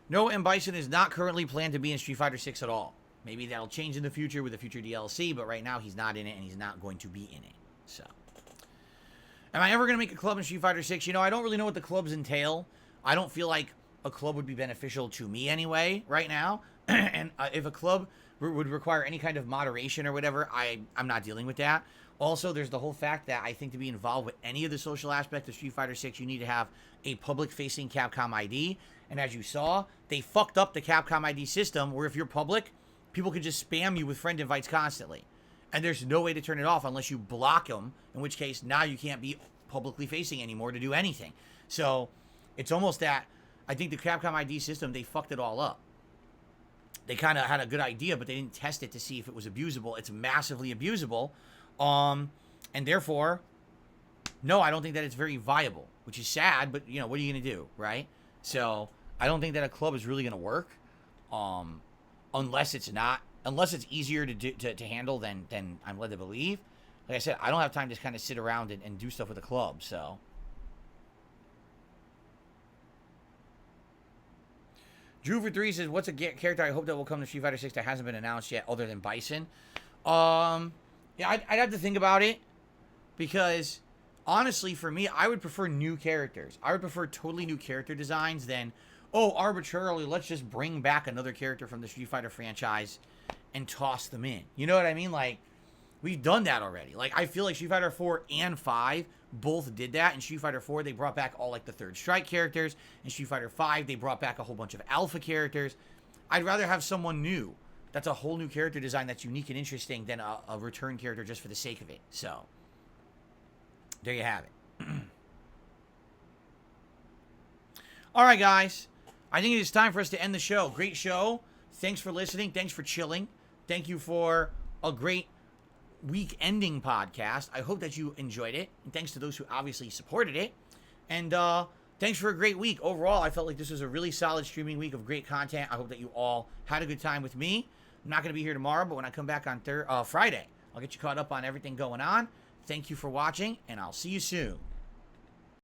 No, M. Bison is not currently planned to be in Street Fighter 6 at all. Maybe that'll change in the future with the future DLC, but right now he's not in it, and he's not going to be in it. So, am I ever going to make a club in Street Fighter 6? You know, I don't really know what the clubs entail. I don't feel like a club would be beneficial to me anyway right now. And if a club would require any kind of moderation or whatever, I'm not dealing with that. Also, there's the whole fact that I think to be involved with any of the social aspects of Street Fighter 6, you need to have a public-facing Capcom ID. And as you saw, they fucked up the Capcom ID system where if you're public, people can just spam you with friend invites constantly. And there's no way to turn it off unless you block them, in which case now you can't be publicly facing anymore to do anything. So it's almost that I think the Capcom ID system, they fucked it all up. They kind of had a good idea, but they didn't test it to see if it was abusable. It's massively abusable. And therefore, no, I don't think that it's very viable, which is sad, but, you know, what are you going to do, right? So I don't think that a club is really going to work unless it's easier to handle than I'm led to believe. Like I said, I don't have time to kind of sit around and do stuff with a club, so. Drew for 3 says, what's a character I hope that will come to Street Fighter 6 that hasn't been announced yet other than Bison? Yeah, I'd have to think about it because, honestly, for me, I would prefer new characters. I would prefer totally new character designs than, oh, arbitrarily, let's just bring back another character from the Street Fighter franchise and toss them in. You know what I mean? Like, we've done that already. Like, I feel like Street Fighter 4 and 5 both did that. In Street Fighter 4, they brought back all, like, the Third Strike characters. In Street Fighter 5, they brought back a whole bunch of Alpha characters. I'd rather have someone new. That's a whole new character design that's unique and interesting than a return character just for the sake of it. So, there you have it. All right, guys. I think it is time for us to end the show. Great show. Thanks for listening. Thanks for chilling. Thank you for a great week-ending podcast. I hope that you enjoyed it. And thanks to those who obviously supported it. And thanks for a great week. Overall, I felt like this was a really solid streaming week of great content. I hope that you all had a good time with me. I'm not going to be here tomorrow, but when I come back on Friday, I'll get you caught up on everything going on. Thank you for watching, and I'll see you soon.